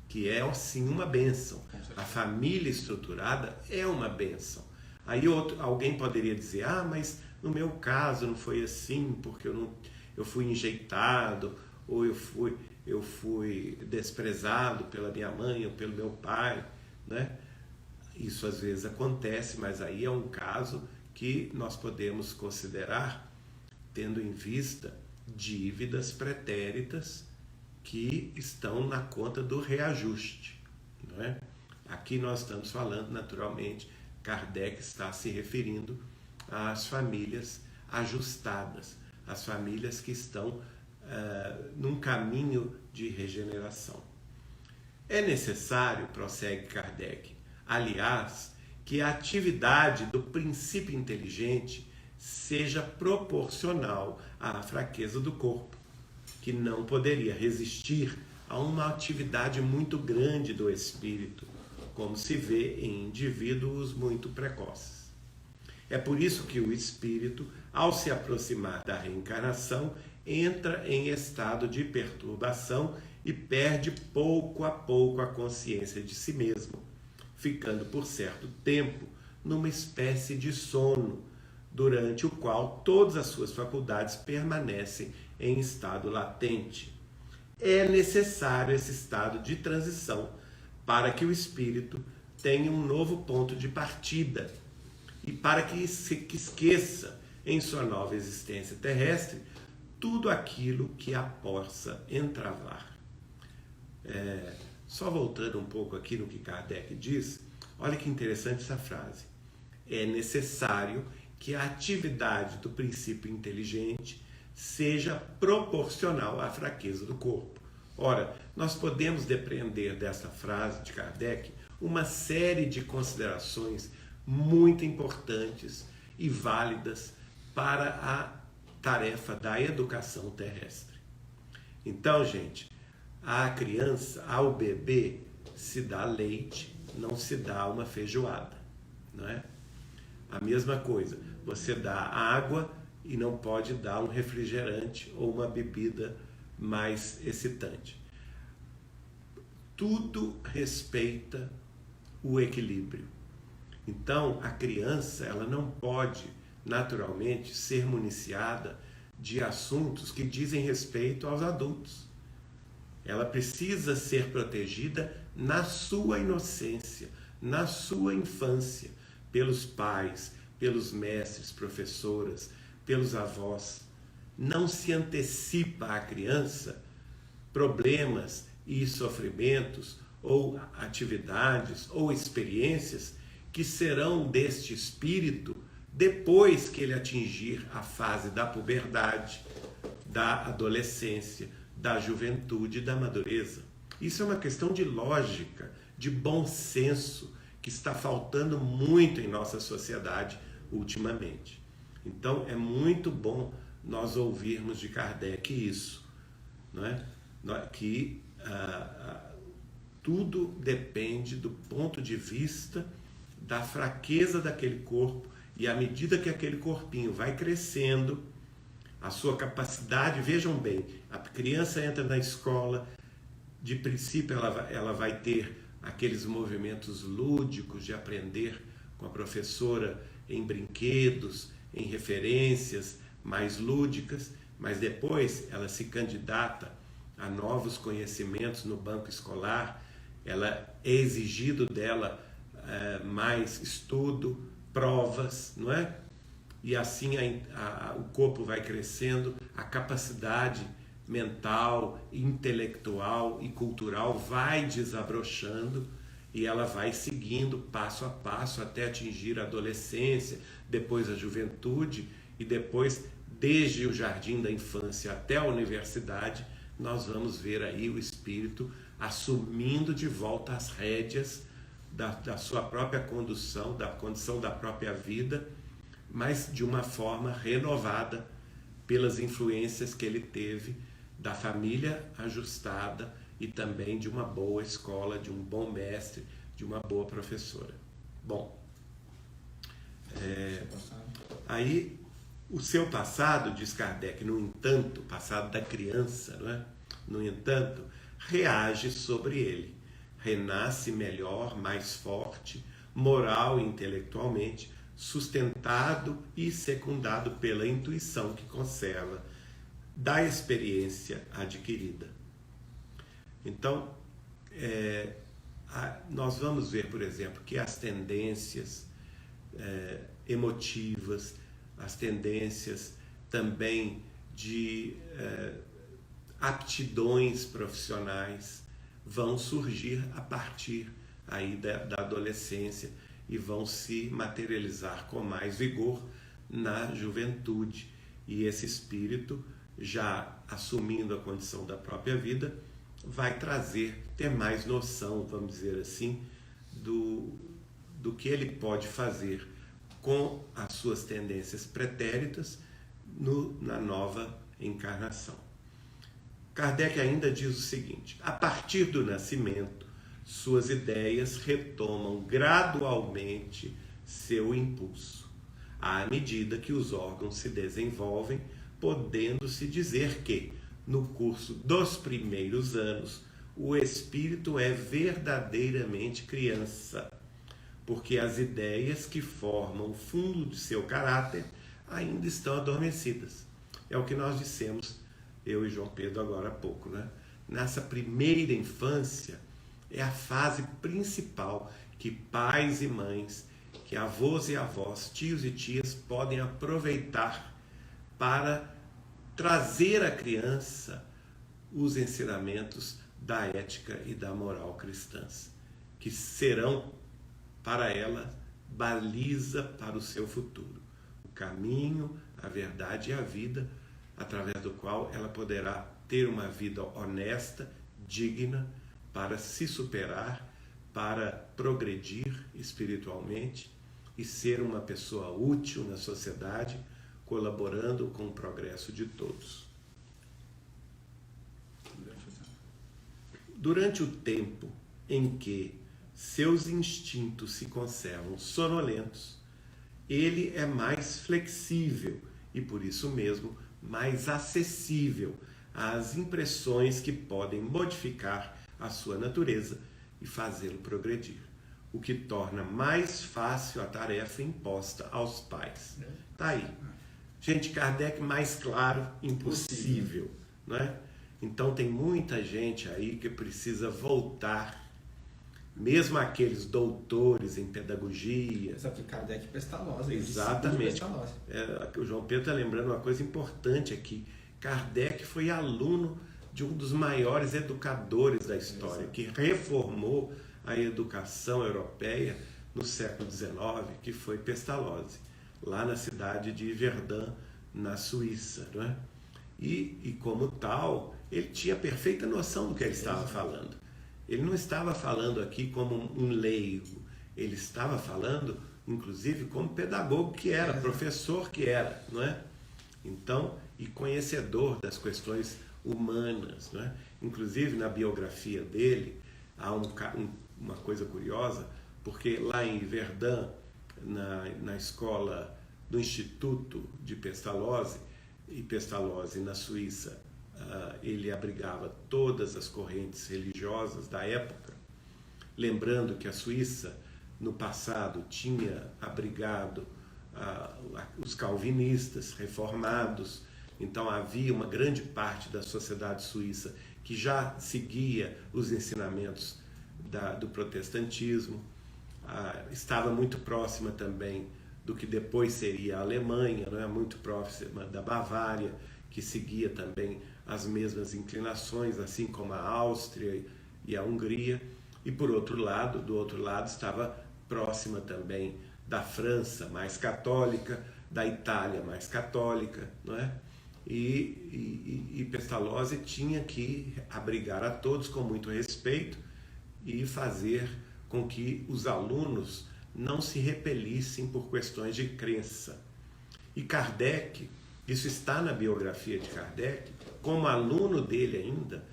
que é sim uma bênção. A família estruturada é uma bênção. Aí alguém poderia dizer, mas no meu caso não foi assim, porque eu fui enjeitado, ou eu fui desprezado pela minha mãe ou pelo meu pai, né? Isso às vezes acontece, mas aí é um caso que nós podemos considerar tendo em vista dívidas pretéritas que estão na conta do reajuste, não é? Aqui nós estamos falando, naturalmente, Kardec está se referindo às famílias ajustadas, às famílias que estão num caminho de regeneração. É necessário, prossegue Kardec, aliás, que a atividade do princípio inteligente seja proporcional à fraqueza do corpo, que não poderia resistir a uma atividade muito grande do espírito, como se vê em indivíduos muito precoces. É por isso que o espírito, ao se aproximar da reencarnação, entra em estado de perturbação e perde pouco a pouco a consciência de si mesmo, ficando por certo tempo numa espécie de sono, durante o qual todas as suas faculdades permanecem em estado latente. É necessário esse estado de transição para que o espírito tenha um novo ponto de partida e para que se esqueça em sua nova existência terrestre tudo aquilo que a possa entravar. Só voltando um pouco aqui no que Kardec diz, olha que interessante essa frase. É necessário que a atividade do princípio inteligente seja proporcional à fraqueza do corpo. Ora, nós podemos depreender dessa frase de Kardec uma série de considerações muito importantes e válidas para a tarefa da educação terrestre. Então, gente, à criança, ao bebê, se dá leite, não se dá uma feijoada, não é? A mesma coisa, você dá água e não pode dar um refrigerante ou uma bebida mais excitante. Tudo respeita o equilíbrio. Então, a criança, ela não pode, naturalmente, ser municiada de assuntos que dizem respeito aos adultos. Ela precisa ser protegida na sua inocência, na sua infância, pelos pais, pelos mestres, professoras, pelos avós. Não se antecipa à criança problemas e sofrimentos ou atividades ou experiências que serão deste espírito depois que ele atingir a fase da puberdade, da adolescência, da juventude e da madureza. Isso é uma questão de lógica, de bom senso, que está faltando muito em nossa sociedade ultimamente. Então, é muito bom nós ouvirmos de Kardec isso, não é? Que tudo depende do ponto de vista da fraqueza daquele corpo, e à medida que aquele corpinho vai crescendo, a sua capacidade, vejam bem, a criança entra na escola, de princípio ela vai ter aqueles movimentos lúdicos de aprender com a professora em brinquedos, em referências, mais lúdicas, mas depois ela se candidata a novos conhecimentos no banco escolar, ela é exigido dela mais estudo, provas, não é? E assim o corpo vai crescendo, a capacidade mental, intelectual e cultural vai desabrochando e ela vai seguindo passo a passo até atingir a adolescência, depois a juventude e depois, desde o jardim da infância até a universidade, nós vamos ver aí o espírito assumindo de volta as rédeas da sua própria condução, da condição da própria vida, mas de uma forma renovada pelas influências que ele teve da família ajustada e também de uma boa escola, de um bom mestre, de uma boa professora. Bom, aí o seu passado, diz Kardec, no entanto, passado da criança, não é? No entanto, reage sobre ele, renasce melhor, mais forte, moral e intelectualmente, sustentado e secundado pela intuição que conserva da experiência adquirida. Então, nós vamos ver, por exemplo, que as tendências emotivas, as tendências também de aptidões profissionais vão surgir a partir aí da adolescência e vão se materializar com mais vigor na juventude. E esse espírito, já assumindo a condição da própria vida, vai ter mais noção, vamos dizer assim, do que ele pode fazer com as suas tendências pretéritas na nova encarnação. Kardec ainda diz o seguinte: a partir do nascimento, suas ideias retomam gradualmente seu impulso, à medida que os órgãos se desenvolvem, podendo-se dizer que, no curso dos primeiros anos, o espírito é verdadeiramente criança, porque as ideias que formam o fundo de seu caráter ainda estão adormecidas. É o que nós dissemos, eu e João Pedro, agora há pouco, né? Nessa primeira infância, é a fase principal que pais e mães, que avós e avós, tios e tias podem aproveitar para trazer à criança os ensinamentos da ética e da moral cristãs, que serão para ela baliza para o seu futuro, o caminho, a verdade e a vida, através do qual ela poderá ter uma vida honesta, digna, para se superar, para progredir espiritualmente e ser uma pessoa útil na sociedade, colaborando com o progresso de todos. Durante o tempo em que seus instintos se conservam sonolentos, ele é mais flexível e, por isso mesmo, mais acessível às impressões que podem modificar a sua natureza e fazê-lo progredir, o que torna mais fácil a tarefa imposta aos pais. Tá aí. Gente, Kardec mais claro, impossível, não é? Então tem muita gente aí que precisa voltar, mesmo aqueles doutores em pedagogia. Sabe que Kardec é Pestalozzi. Exatamente. O João Pedro está lembrando uma coisa importante aqui. Kardec foi aluno de um dos maiores educadores da história, exato, que reformou a educação europeia no século XIX, que foi Pestalozzi, lá na cidade de Verdun, na Suíça, não é? E como tal, ele tinha perfeita noção do que ele estava falando. Ele não estava falando aqui como um leigo, ele estava falando, inclusive, como pedagogo que era, professor que era, não é? Então, e conhecedor das questões humanas, não é? Inclusive, na biografia dele, há uma coisa curiosa, porque lá em Verdun, na escola do Instituto de Pestalozzi, e Pestalozzi na Suíça, ele abrigava todas as correntes religiosas da época, lembrando que a Suíça no passado tinha abrigado os calvinistas, reformados. Então havia uma grande parte da sociedade suíça que já seguia os ensinamentos do protestantismo. Estava muito próxima também do que depois seria a Alemanha, não é? Muito próxima da Bavária, que seguia também as mesmas inclinações, assim como a Áustria e a Hungria. E do outro lado, estava próxima também da França, mais católica, da Itália, mais católica, não é? E Pestalozzi tinha que abrigar a todos com muito respeito e fazer com que os alunos não se repelissem por questões de crença. E Kardec, isso está na biografia de Kardec, como aluno dele ainda,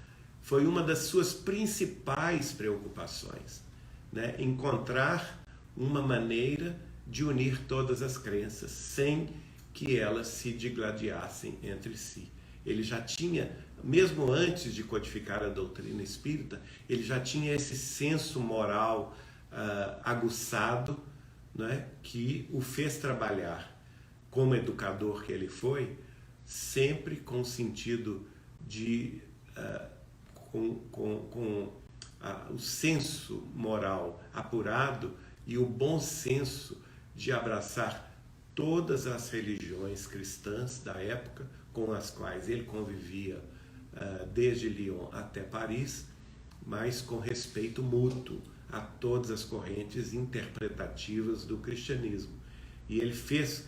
foi uma das suas principais preocupações, né? Encontrar uma maneira de unir todas as crenças sem que elas se digladiassem entre si. Ele já tinha, mesmo antes de codificar a doutrina espírita, ele já tinha esse senso moral aguçado, né, que o fez trabalhar como educador que ele foi, sempre com o sentido de o senso moral apurado e o bom senso de abraçar todas as religiões cristãs da época com as quais ele convivia desde Lyon até Paris, mas com respeito mútuo a todas as correntes interpretativas do cristianismo. E ele fez,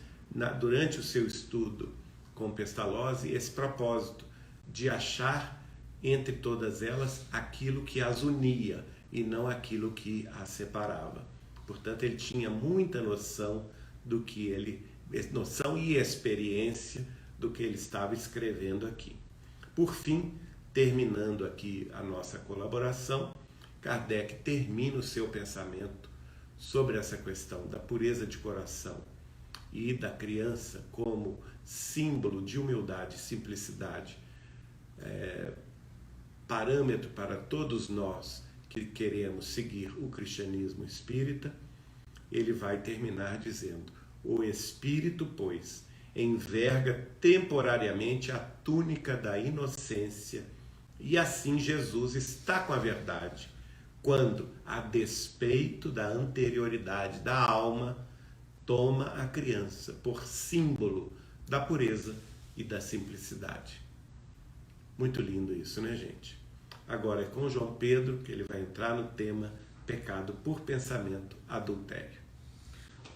durante o seu estudo com Pestalozzi, esse propósito de achar entre todas elas aquilo que as unia e não aquilo que as separava. Portanto, ele tinha muita noção noção e experiência do que ele estava escrevendo aqui. Por fim, terminando aqui a nossa colaboração, Kardec termina o seu pensamento sobre essa questão da pureza de coração e da criança como símbolo de humildade e simplicidade, parâmetro para todos nós que queremos seguir o cristianismo espírita. Ele vai terminar dizendo: o espírito, pois, enverga temporariamente a túnica da inocência, e assim Jesus está com a verdade, quando, a despeito da anterioridade da alma, toma a criança por símbolo da pureza e da simplicidade. Muito lindo isso, né, gente? Agora é com João Pedro que ele vai entrar no tema pecado por pensamento, adultério.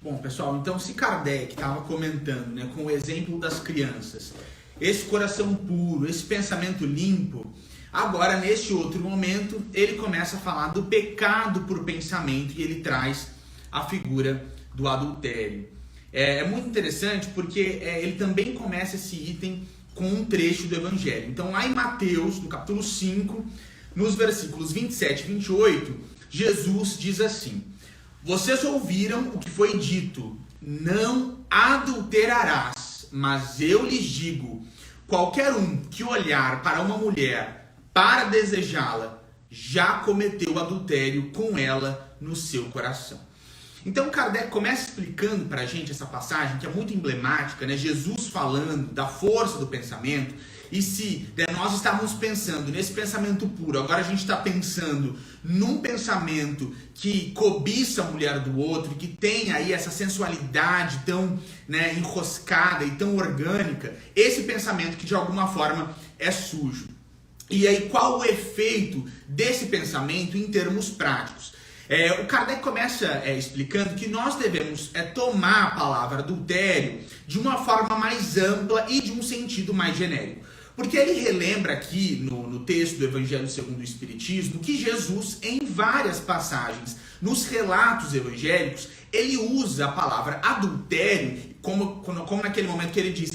Bom, pessoal, então se Kardec estava comentando, né, com o exemplo das crianças, esse coração puro, esse pensamento limpo, agora neste outro momento ele começa a falar do pecado por pensamento e ele traz a figura do adultério. É muito interessante porque ele também começa esse item com um trecho do Evangelho. Então lá em Mateus, no capítulo 5, nos versículos 27 e 28, Jesus diz assim: vocês ouviram o que foi dito, não adulterarás, mas eu lhes digo, qualquer um que olhar para uma mulher para desejá-la, já cometeu adultério com ela no seu coração. Então Kardec começa explicando para a gente essa passagem que é muito emblemática, né? Jesus falando da força do pensamento. E se nós estávamos pensando nesse pensamento puro, agora a gente está pensando num pensamento que cobiça a mulher do outro, que tem aí essa sensualidade tão, né, enroscada e tão orgânica, esse pensamento que de alguma forma é sujo. E aí qual o efeito desse pensamento em termos práticos? O Kardec começa explicando que nós devemos tomar a palavra adultério de uma forma mais ampla e de um sentido mais genérico. Porque ele relembra aqui no texto do Evangelho segundo o Espiritismo que Jesus, em várias passagens, nos relatos evangélicos, ele usa a palavra adultério, como naquele momento que ele diz,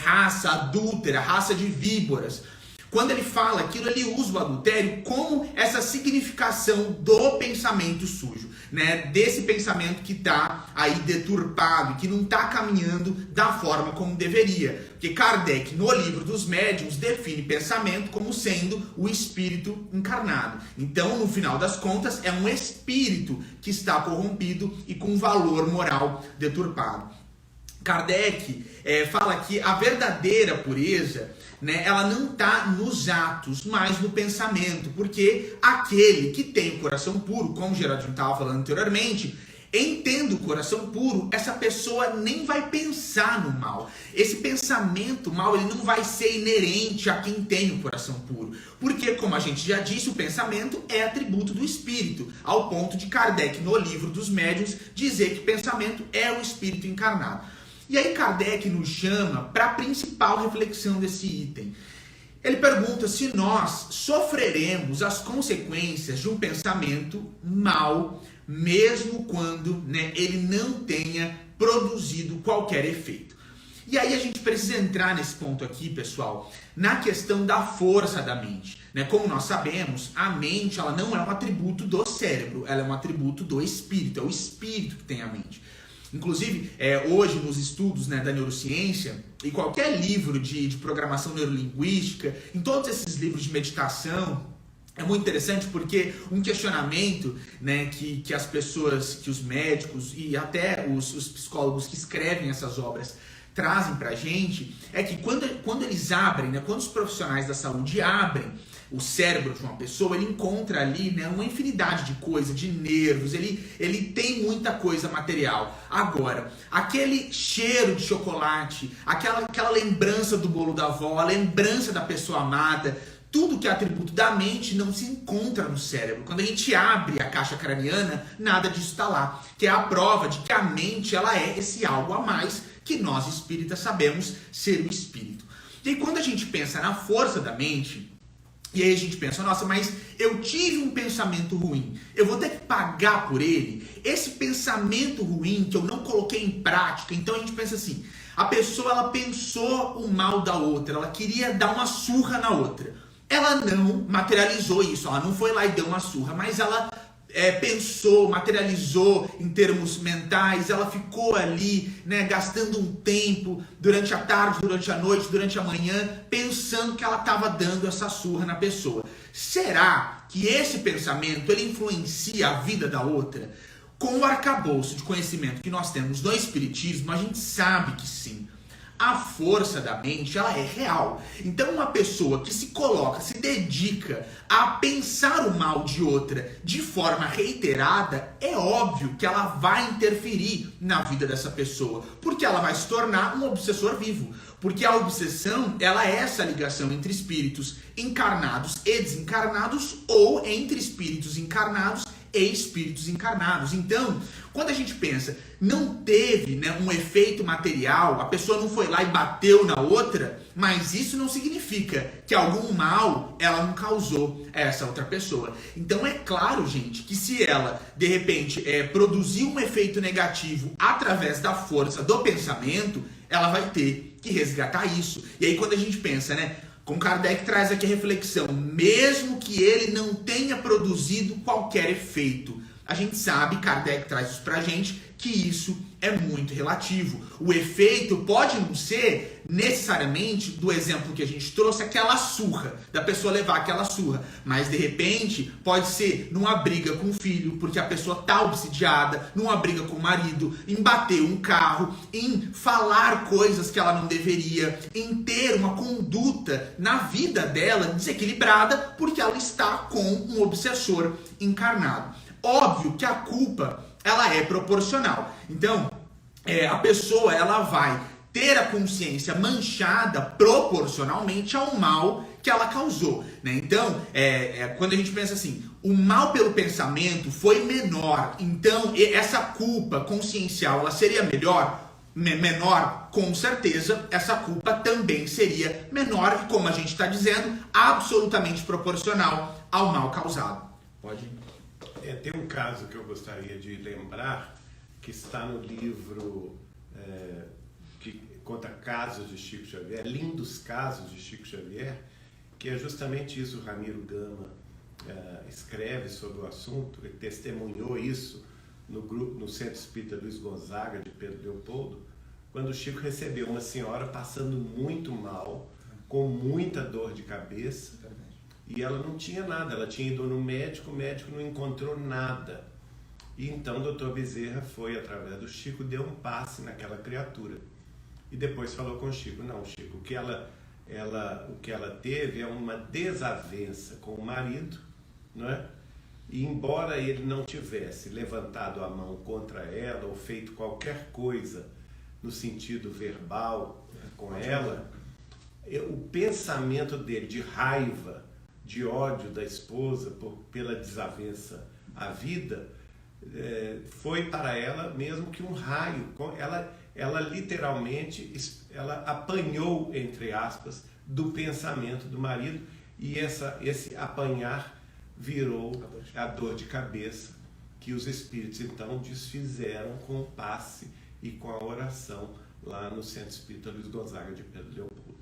raça adúltera, raça de víboras. Quando ele fala aquilo, ele usa o adultério como essa significação do pensamento sujo, né? Desse pensamento que está aí deturpado, que não está caminhando da forma como deveria. Porque Kardec, no livro dos médiuns, define pensamento como sendo o espírito encarnado. Então, no final das contas, é um espírito que está corrompido e com valor moral deturpado. Kardec fala que a verdadeira pureza, né, ela não está nos atos, mas no pensamento, porque aquele que tem o coração puro, como o Geraldinho estava falando anteriormente, entendo o coração puro, essa pessoa nem vai pensar no mal. Esse pensamento mal, ele não vai ser inerente a quem tem o coração puro. Porque, como a gente já disse, o pensamento é atributo do espírito, ao ponto de Kardec, no livro dos médiuns, dizer que pensamento é o espírito encarnado. E aí Kardec nos chama para a principal reflexão desse item. Ele pergunta se nós sofreremos as consequências de um pensamento mau, mesmo quando, né, ele não tenha produzido qualquer efeito. E aí a gente precisa entrar nesse ponto aqui, pessoal, na questão da força da mente. Né? Como nós sabemos, a mente ela não é um atributo do cérebro, ela é um atributo do espírito, é o espírito que tem a mente. Inclusive, hoje nos estudos, né, da neurociência, e qualquer livro de programação neurolinguística, em todos esses livros de meditação, é muito interessante porque um questionamento, né, que as pessoas, que os médicos e até os psicólogos que escrevem essas obras trazem pra gente, é que quando eles abrem, né, quando os profissionais da saúde abrem o cérebro de uma pessoa, ele encontra ali, né, uma infinidade de coisas, de nervos, ele tem muita coisa material. Agora, aquele cheiro de chocolate, aquela lembrança do bolo da avó, a lembrança da pessoa amada, tudo que é atributo da mente não se encontra no cérebro. Quando a gente abre a caixa craniana, nada disso está lá. Que é a prova de que a mente ela é esse algo a mais que nós espíritas sabemos ser o espírito. E aí, quando a gente pensa na força da mente, e aí a gente pensa, nossa, mas eu tive um pensamento ruim, eu vou ter que pagar por ele? Esse pensamento ruim que eu não coloquei em prática, então a gente pensa assim, a pessoa ela pensou o mal da outra, ela queria dar uma surra na outra. Ela não materializou isso, ela não foi lá e deu uma surra, mas ela pensou, materializou em termos mentais, ela ficou ali, né, gastando um tempo durante a tarde, durante a noite, durante a manhã, pensando que ela estava dando essa surra na pessoa. Será que esse pensamento ele influencia a vida da outra? Com o arcabouço de conhecimento que nós temos no Espiritismo, a gente sabe que sim. A força da mente, ela é real. Então uma pessoa que se coloca, se dedica a pensar o mal de outra de forma reiterada, é óbvio que ela vai interferir na vida dessa pessoa, porque ela vai se tornar um obsessor vivo. Porque a obsessão, ela é essa ligação entre espíritos encarnados e desencarnados, ou entre espíritos encarnados e espíritos encarnados. Então, quando a gente pensa, não teve, né, um efeito material, a pessoa não foi lá e bateu na outra, mas isso não significa que algum mal ela não causou a essa outra pessoa. Então é claro, gente, que se ela, de repente, produzir um efeito negativo através da força do pensamento, ela vai ter que resgatar isso. E aí quando a gente pensa, né, como Kardec traz aqui a reflexão, mesmo que ele não tenha produzido qualquer efeito, a gente sabe, Kardec traz isso pra gente, que isso é muito relativo. O efeito pode não ser necessariamente, do exemplo que a gente trouxe, aquela surra, da pessoa levar aquela surra, mas de repente pode ser numa briga com o filho, porque a pessoa tá obsidiada, numa briga com o marido, em bater um carro, em falar coisas que ela não deveria, em ter uma conduta na vida dela desequilibrada, porque ela está com um obsessor encarnado. Óbvio que a culpa ela é proporcional. Então, a pessoa ela vai ter a consciência manchada proporcionalmente ao mal que ela causou, né? Então, quando a gente pensa assim, o mal pelo pensamento foi menor, então essa culpa consciencial ela seria menor, com certeza, essa culpa também seria menor e, como a gente está dizendo, absolutamente proporcional ao mal causado. Pode ir. Tem um caso que eu gostaria de lembrar, que está no livro que conta casos de Chico Xavier, lindos casos de Chico Xavier, que é justamente isso. O Ramiro Gama escreve sobre o assunto, ele testemunhou isso no Centro Espírita Luiz Gonzaga, de Pedro Leopoldo, quando o Chico recebeu uma senhora passando muito mal, com muita dor de cabeça, e ela não tinha nada, ela tinha ido no médico, o médico não encontrou nada. E então o Dr. Bezerra foi, através do Chico, deu um passe naquela criatura. e depois falou com o Chico. Não, Chico, o que ela teve é uma desavença com o marido, não é? E embora ele não tivesse levantado a mão contra ela ou feito qualquer coisa no sentido verbal com ela, o pensamento dele de raiva, de ódio da esposa pela desavença à vida, foi para ela mesmo que um raio. Ela literalmente apanhou, entre aspas, do pensamento do marido, e esse apanhar virou a dor de cabeça, que os espíritos então desfizeram com o passe e com a oração lá no Centro Espírita Luiz Gonzaga de Pedro Leopoldo.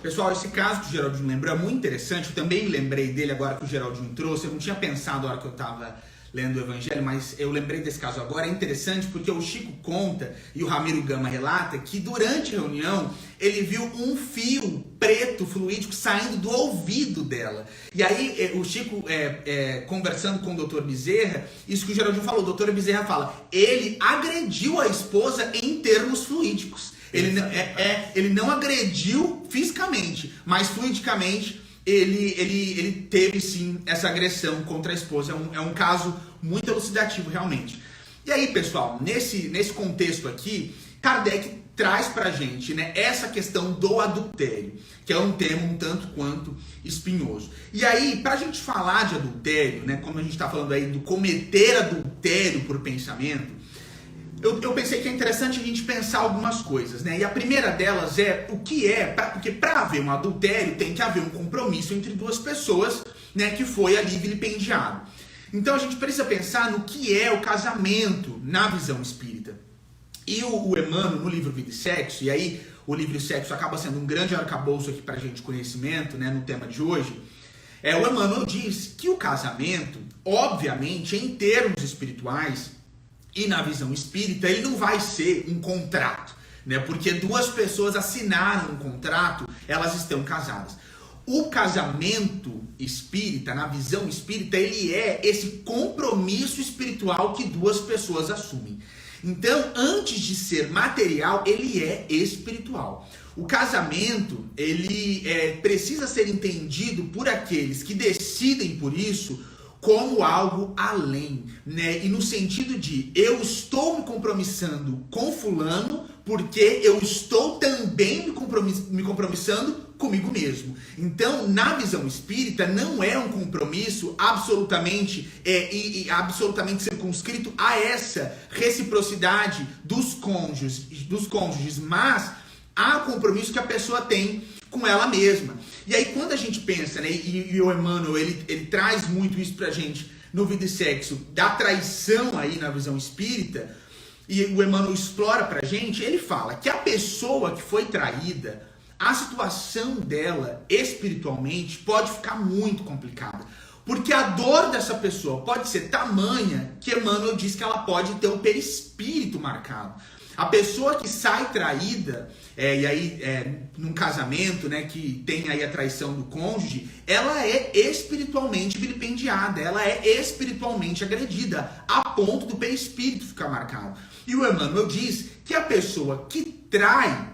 Pessoal, esse caso que o Geraldinho lembrou é muito interessante. Eu também lembrei dele agora que o Geraldinho trouxe. Eu não tinha pensado na hora que eu estava lendo o Evangelho, mas eu lembrei desse caso agora. É interessante porque o Chico conta e o Ramiro Gama relata que durante a reunião ele viu um fio preto fluídico saindo do ouvido dela. E aí o Chico, conversando com o Dr. Bezerra, isso que o Geraldinho falou, o Dr. Bezerra fala, ele agrediu a esposa em termos fluídicos. Ele não agrediu fisicamente, mas fluidicamente ele teve sim essa agressão contra a esposa. É um caso muito elucidativo realmente. E aí, pessoal, nesse contexto aqui, Kardec traz pra gente, né, essa questão do adultério, que é um tema um tanto quanto espinhoso. E aí, pra gente falar de adultério, né, como a gente tá falando aí do cometer adultério por pensamento, eu pensei que é interessante a gente pensar algumas coisas, né? E a primeira delas é o que porque para haver um adultério tem que haver um compromisso entre duas pessoas, né, que foi ali vilipendiado. Então a gente precisa pensar no que é o casamento na visão espírita. E o Emmanuel, no livro Vida e Sexo, e aí o livro Sexo acaba sendo um grande arcabouço aqui pra gente conhecimento, né, no tema de hoje, o Emmanuel diz que o casamento, obviamente, em termos espirituais, e na visão espírita, ele não vai ser um contrato, né? Porque duas pessoas assinaram um contrato, elas estão casadas. O casamento espírita, na visão espírita, ele é esse compromisso espiritual que duas pessoas assumem. Então, antes de ser material, ele é espiritual. O casamento, ele precisa ser entendido por aqueles que decidem por isso como algo além, né? E no sentido de eu estou me compromissando com fulano porque eu estou também me compromissando comigo mesmo. Então, na visão espírita, não é um compromisso absolutamente circunscrito a essa reciprocidade dos cônjuges, mas há compromisso que a pessoa tem com ela mesma. E aí quando a gente pensa, né, e o Emmanuel, ele traz muito isso pra gente no Vida e Sexo, da traição aí na visão espírita, e o Emmanuel explora pra gente, ele fala que a pessoa que foi traída, a situação dela espiritualmente pode ficar muito complicada. Porque a dor dessa pessoa pode ser tamanha que Emmanuel diz que ela pode ter o perispírito marcado. A pessoa que sai traída, e aí num casamento, né, que tem aí a traição do cônjuge, ela é espiritualmente vilipendiada, ela é espiritualmente agredida, a ponto do perispírito ficar marcado. E o Emmanuel diz que a pessoa que trai,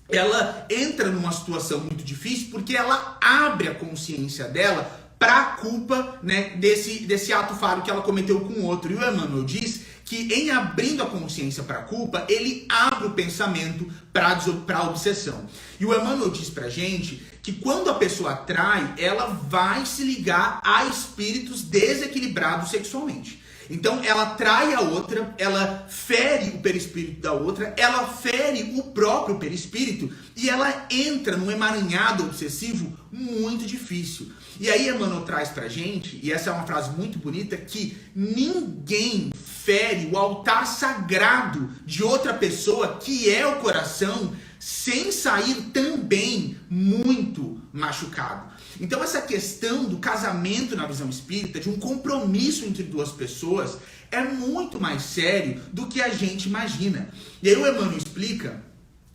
ela entra numa situação muito difícil porque ela abre a consciência dela para a culpa, né, desse ato falho que ela cometeu com o outro. E o Emmanuel diz que em abrindo a consciência para a culpa, ele abre o pensamento para a obsessão. E o Emmanuel diz pra gente que quando a pessoa trai, ela vai se ligar a espíritos desequilibrados sexualmente. Então ela trai a outra, ela fere o perispírito da outra, ela fere o próprio perispírito e ela entra num emaranhado obsessivo muito difícil. E aí Emmanuel traz pra gente, e essa é uma frase muito bonita, que ninguém fere o altar sagrado de outra pessoa, que é o coração, sem sair também muito machucado. Então essa questão do casamento na visão espírita, de um compromisso entre duas pessoas, é muito mais sério do que a gente imagina. E aí o Emmanuel explica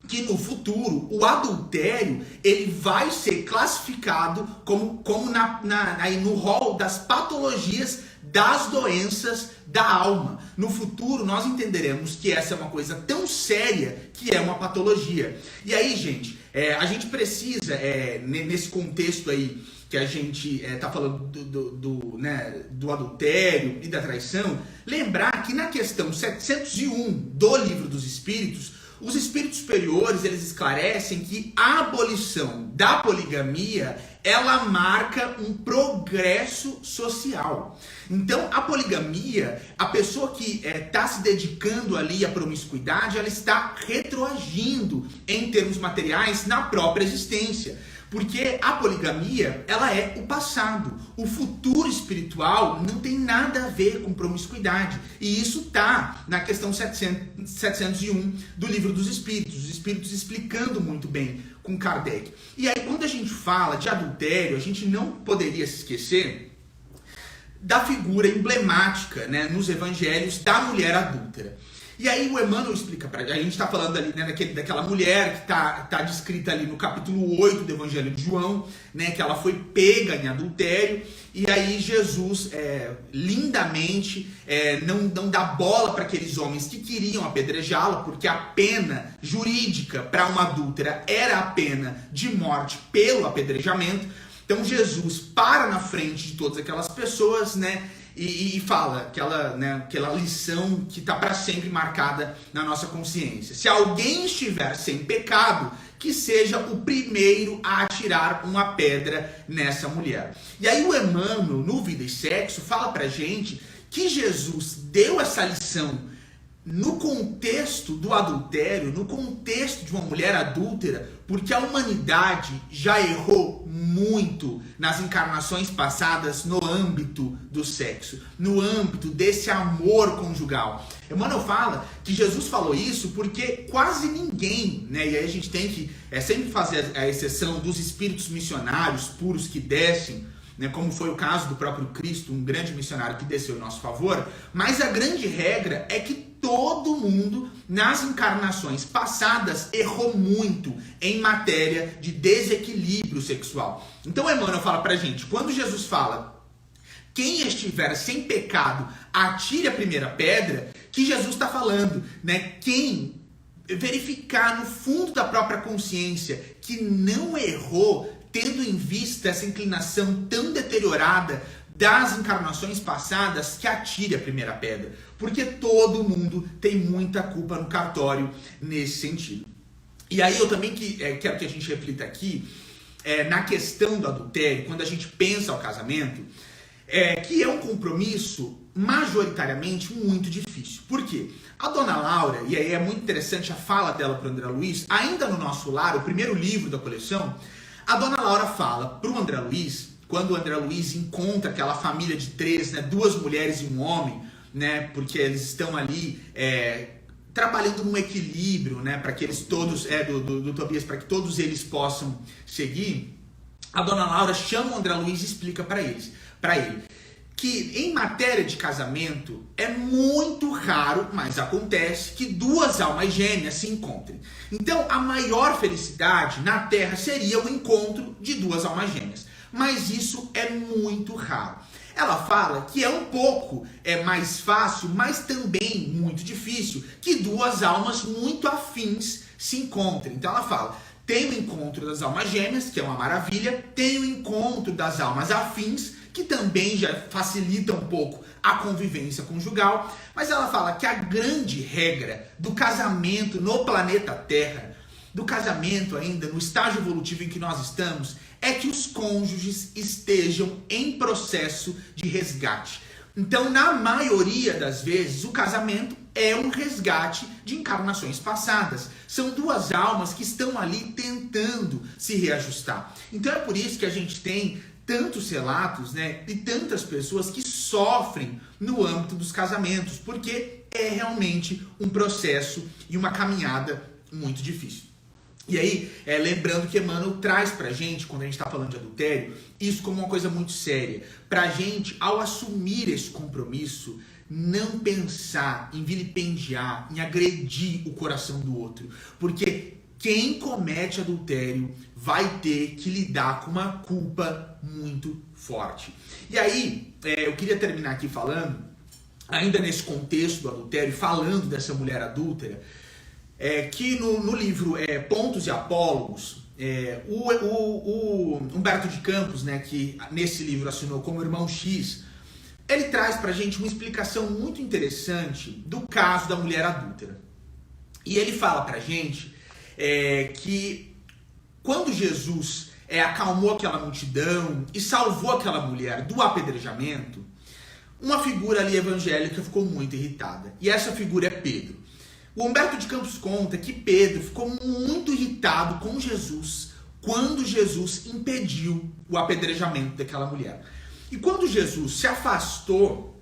que no futuro o adultério ele vai ser classificado como no rol das patologias das doenças da alma. No futuro nós entenderemos que essa é uma coisa tão séria que é uma patologia. E aí, gente, a gente precisa, nesse contexto aí que a gente está falando do adultério e da traição, lembrar que na questão 701 do Livro dos Espíritos, os espíritos superiores, eles esclarecem que a abolição da poligamia, ela marca um progresso social. Então, a poligamia, a pessoa que está se dedicando ali à promiscuidade, ela está retroagindo em termos materiais na própria existência. Porque a poligamia, ela é o passado. O futuro espiritual não tem nada a ver com promiscuidade. E isso está na questão 701 do Livro dos Espíritos. Os Espíritos explicando muito bem com Kardec. E aí, quando a gente fala de adultério, a gente não poderia se esquecer da figura emblemática, né, nos evangelhos da mulher adúltera. E aí o Emmanuel explica pra gente, a gente está falando ali, né, daquela mulher que está descrita ali no capítulo 8 do Evangelho de João, né, que ela foi pega em adultério, e aí Jesus lindamente não dá bola para aqueles homens que queriam apedrejá-la, porque a pena jurídica para uma adúltera era a pena de morte pelo apedrejamento. Então Jesus para na frente de todas aquelas pessoas, né, e fala aquela lição que está para sempre marcada na nossa consciência. Se alguém estiver sem pecado, que seja o primeiro a atirar uma pedra nessa mulher. E aí o Emmanuel, no Vida e Sexo, fala pra gente que Jesus deu essa lição no contexto do adultério, no contexto de uma mulher adúltera, porque a humanidade já errou muito nas encarnações passadas no âmbito do sexo, no âmbito desse amor conjugal. Emmanuel fala que Jesus falou isso porque quase ninguém, né, e aí a gente tem que sempre fazer a exceção dos espíritos missionários puros que descem, né, como foi o caso do próprio Cristo, um grande missionário que desceu em nosso favor, mas a grande regra é que todo mundo, nas encarnações passadas, errou muito em matéria de desequilíbrio sexual. Então Emmanuel fala pra gente, quando Jesus fala, quem estiver sem pecado, atire a primeira pedra, que Jesus está falando, né? Quem verificar no fundo da própria consciência que não errou, tendo em vista essa inclinação tão deteriorada das encarnações passadas, que atire a primeira pedra. Porque todo mundo tem muita culpa no cartório nesse sentido. E aí eu também quero que a gente reflita aqui na questão do adultério, quando a gente pensa ao casamento, que é um compromisso majoritariamente muito difícil. Por quê? A dona Laura, e aí é muito interessante a fala dela para o André Luiz, ainda no Nosso Lar, o primeiro livro da coleção, a dona Laura fala para o André Luiz, quando o André Luiz encontra aquela família de 3, né, 2 mulheres e um homem, né, porque eles estão ali trabalhando num equilíbrio, né, para que eles todos, do Tobias, para que todos eles possam seguir, a dona Laura chama o André Luiz e explica para ele que em matéria de casamento é muito raro, mas acontece, que 2 almas gêmeas se encontrem. Então a maior felicidade na Terra seria o encontro de 2 almas gêmeas. Mas isso é muito raro. Ela fala que é um pouco mais fácil, mas também muito difícil, que 2 almas muito afins se encontrem. Então ela fala, tem o encontro das almas gêmeas, que é uma maravilha, tem o encontro das almas afins, que também já facilita um pouco a convivência conjugal, mas ela fala que a grande regra do casamento no planeta Terra, do casamento ainda no estágio evolutivo em que nós estamos, é que os cônjuges estejam em processo de resgate. Então, na maioria das vezes, o casamento é um resgate de encarnações passadas. São 2 almas que estão ali tentando se reajustar. Então é por isso que a gente tem tantos relatos, né, e tantas pessoas que sofrem no âmbito dos casamentos, porque é realmente um processo e uma caminhada muito difícil. E aí, lembrando que Emmanuel traz pra gente, quando a gente está falando de adultério, isso como uma coisa muito séria. Pra gente, ao assumir esse compromisso, não pensar em vilipendiar, em agredir o coração do outro. Porque quem comete adultério vai ter que lidar com uma culpa muito forte. E aí, eu queria terminar aqui falando, ainda nesse contexto do adultério, falando dessa mulher adúltera, que no livro Pontos e Apólogos, o Humberto de Campos, né, que nesse livro assinou como Irmão X, ele traz pra gente uma explicação muito interessante do caso da mulher adúltera. E ele fala pra gente que quando Jesus acalmou aquela multidão e salvou aquela mulher do apedrejamento, uma figura ali evangélica ficou muito irritada. E essa figura é Pedro. O Humberto de Campos conta que Pedro ficou muito irritado com Jesus quando Jesus impediu o apedrejamento daquela mulher. E quando Jesus se afastou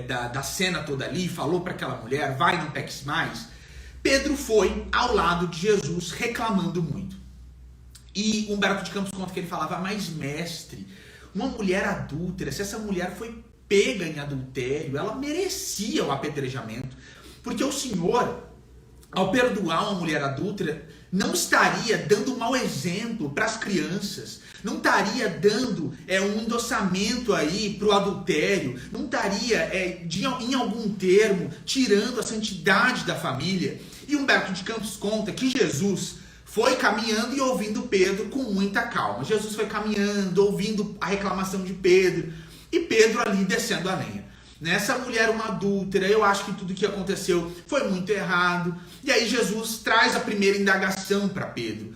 da cena toda ali, falou para aquela mulher, vai, não peques mais, Pedro foi ao lado de Jesus reclamando muito. E Humberto de Campos conta que ele falava, mas mestre, uma mulher adúltera, se essa mulher foi pega em adultério, ela merecia o apedrejamento, porque o Senhor, ao perdoar uma mulher adúltera, não estaria dando um mau exemplo para as crianças, não estaria dando um endossamento aí para o adultério, não estaria, em algum termo, tirando a santidade da família. E Humberto de Campos conta que Jesus foi caminhando e ouvindo Pedro com muita calma. Jesus foi caminhando, ouvindo a reclamação de Pedro, e Pedro ali descendo a lenha. Essa mulher uma adúltera, eu acho que tudo que aconteceu foi muito errado. E aí Jesus traz a primeira indagação para Pedro.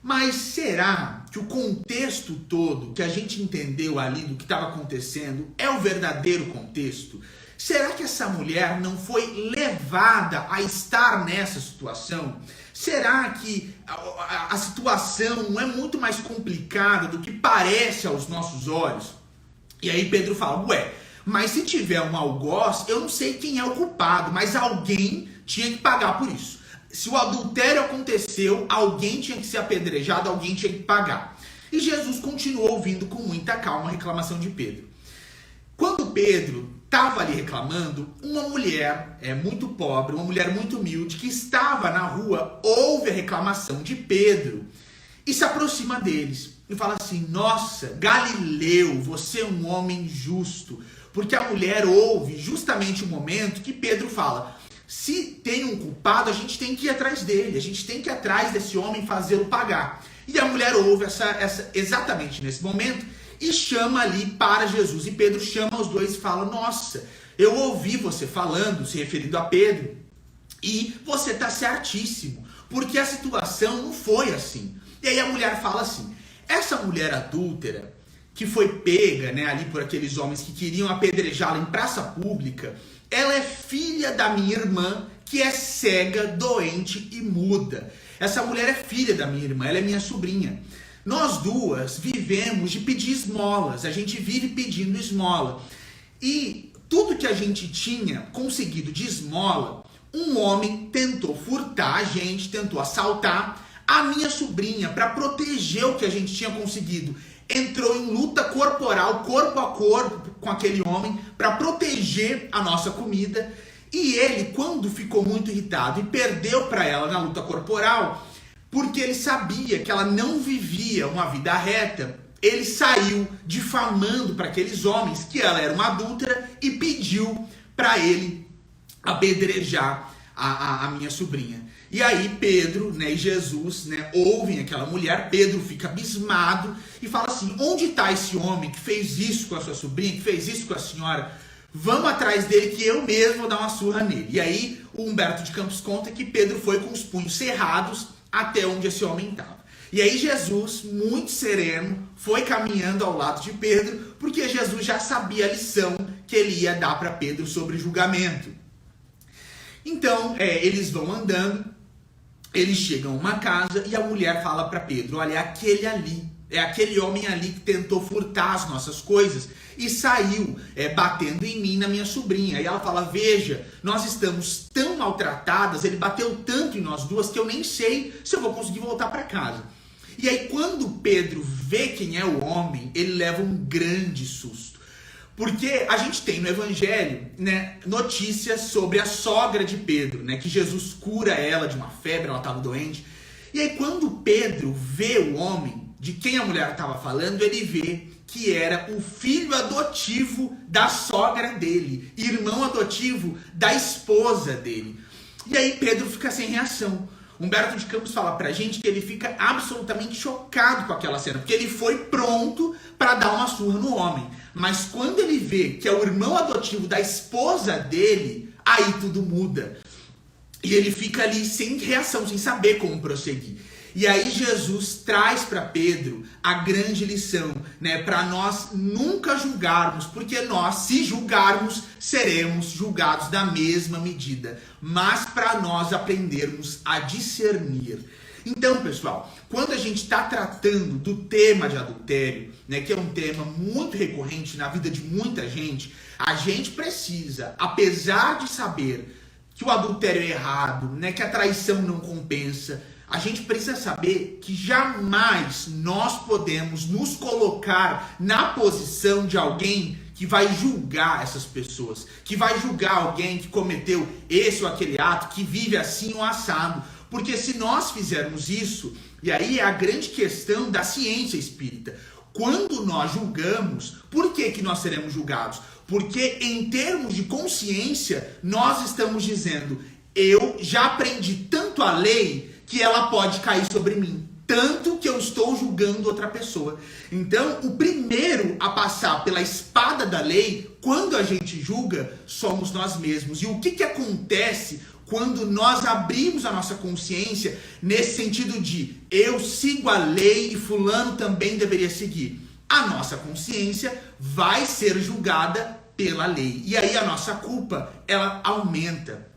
Mas será que o contexto todo que a gente entendeu ali do que estava acontecendo é o verdadeiro contexto? Será que essa mulher não foi levada a estar nessa situação? Será que a situação é muito mais complicada do que parece aos nossos olhos? E aí Pedro fala, mas se tiver um algoz, eu não sei quem é o culpado, mas alguém tinha que pagar por isso. Se o adultério aconteceu, alguém tinha que ser apedrejado, alguém tinha que pagar. E Jesus continuou ouvindo com muita calma a reclamação de Pedro. Quando Pedro estava ali reclamando, uma mulher muito pobre, uma mulher muito humilde, que estava na rua, ouve a reclamação de Pedro e se aproxima deles. E fala assim, nossa, Galileu, você é um homem justo. Porque a mulher ouve justamente o momento que Pedro fala, se tem um culpado, a gente tem que ir atrás dele, a gente tem que ir atrás desse homem, fazê-lo pagar. E a mulher ouve exatamente nesse momento e chama ali para Jesus. E Pedro chama os dois e fala, nossa, eu ouvi você falando, se referindo a Pedro, e você está certíssimo, porque a situação não foi assim. E aí a mulher fala assim, essa mulher adúltera, que foi pega ali por aqueles homens que queriam apedrejá-la em praça pública, ela é filha da minha irmã, que é cega, doente e muda. Essa mulher é filha da minha irmã, ela é minha sobrinha. Nós duas vivemos de pedir esmolas, a gente vive pedindo esmola. E tudo que a gente tinha conseguido de esmola, um homem tentou furtar a gente, tentou assaltar a minha sobrinha para proteger o que a gente tinha conseguido. Entrou em luta corporal, corpo a corpo com aquele homem para proteger a nossa comida. E ele, quando ficou muito irritado e perdeu para ela na luta corporal, porque ele sabia que ela não vivia uma vida reta, ele saiu difamando para aqueles homens que ela era uma adúltera e pediu para ele apedrejar a minha sobrinha. E aí Pedro e Jesus ouvem aquela mulher, Pedro fica abismado e fala assim, onde está esse homem que fez isso com a sua sobrinha, que fez isso com a senhora? Vamos atrás dele que eu mesmo vou dar uma surra nele. E aí o Humberto de Campos conta que Pedro foi com os punhos cerrados até onde esse homem estava. E aí Jesus, muito sereno, foi caminhando ao lado de Pedro, porque Jesus já sabia a lição que ele ia dar para Pedro sobre julgamento. Então eles vão andando, eles chegam a uma casa e a mulher fala para Pedro, olha, é aquele homem ali que tentou furtar as nossas coisas e saiu batendo em mim e na minha sobrinha. E ela fala, veja, nós estamos tão maltratadas, ele bateu tanto em nós duas que eu nem sei se eu vou conseguir voltar para casa. E aí quando Pedro vê quem é o homem, ele leva um grande susto. Porque a gente tem no Evangelho notícias sobre a sogra de Pedro, que Jesus cura ela de uma febre, ela estava doente. E aí quando Pedro vê o homem de quem a mulher estava falando, ele vê que era o filho adotivo da sogra dele, irmão adotivo da esposa dele. E aí Pedro fica sem reação. Humberto de Campos fala pra gente que ele fica absolutamente chocado com aquela cena, porque ele foi pronto para dar uma surra no homem. Mas quando ele vê que é o irmão adotivo da esposa dele, aí tudo muda. E ele fica ali sem reação, sem saber como prosseguir. E aí Jesus traz para Pedro a grande lição, né, para nós nunca julgarmos, porque nós, se julgarmos, seremos julgados da mesma medida, mas para nós aprendermos a discernir. Então, pessoal, quando a gente está tratando do tema de adultério, né, que é um tema muito recorrente na vida de muita gente, a gente precisa, apesar de saber que o adultério é errado, né, que a traição não compensa, a gente precisa saber que jamais nós podemos nos colocar na posição de alguém que vai julgar essas pessoas, que vai julgar alguém que cometeu esse ou aquele ato, que vive assim ou assado. Porque se nós fizermos isso, e aí é a grande questão da ciência espírita, quando nós julgamos, por que nós seremos julgados? Porque em termos de consciência, nós estamos dizendo, eu já aprendi tanto a lei que ela pode cair sobre mim, tanto que eu estou julgando outra pessoa. Então, o primeiro a passar pela espada da lei, quando a gente julga, somos nós mesmos. E o que acontece quando nós abrimos a nossa consciência nesse sentido de eu sigo a lei e fulano também deveria seguir? A nossa consciência vai ser julgada pela lei. E aí a nossa culpa, ela aumenta.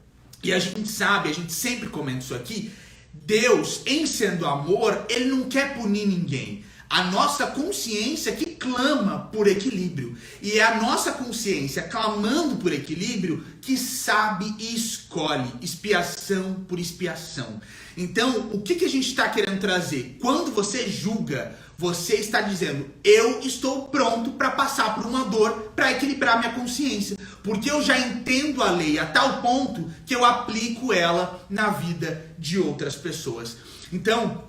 E a gente sabe, a gente sempre comenta isso aqui, Deus, em sendo amor, ele não quer punir ninguém. A nossa consciência que clama por equilíbrio. E é a nossa consciência clamando por equilíbrio que sabe e escolhe expiação por expiação. Então, o que a gente está querendo trazer? Quando você julga, você está dizendo, eu estou pronto para passar por uma dor para equilibrar minha consciência. Porque eu já entendo a lei a tal ponto que eu aplico ela na vida de outras pessoas. Então,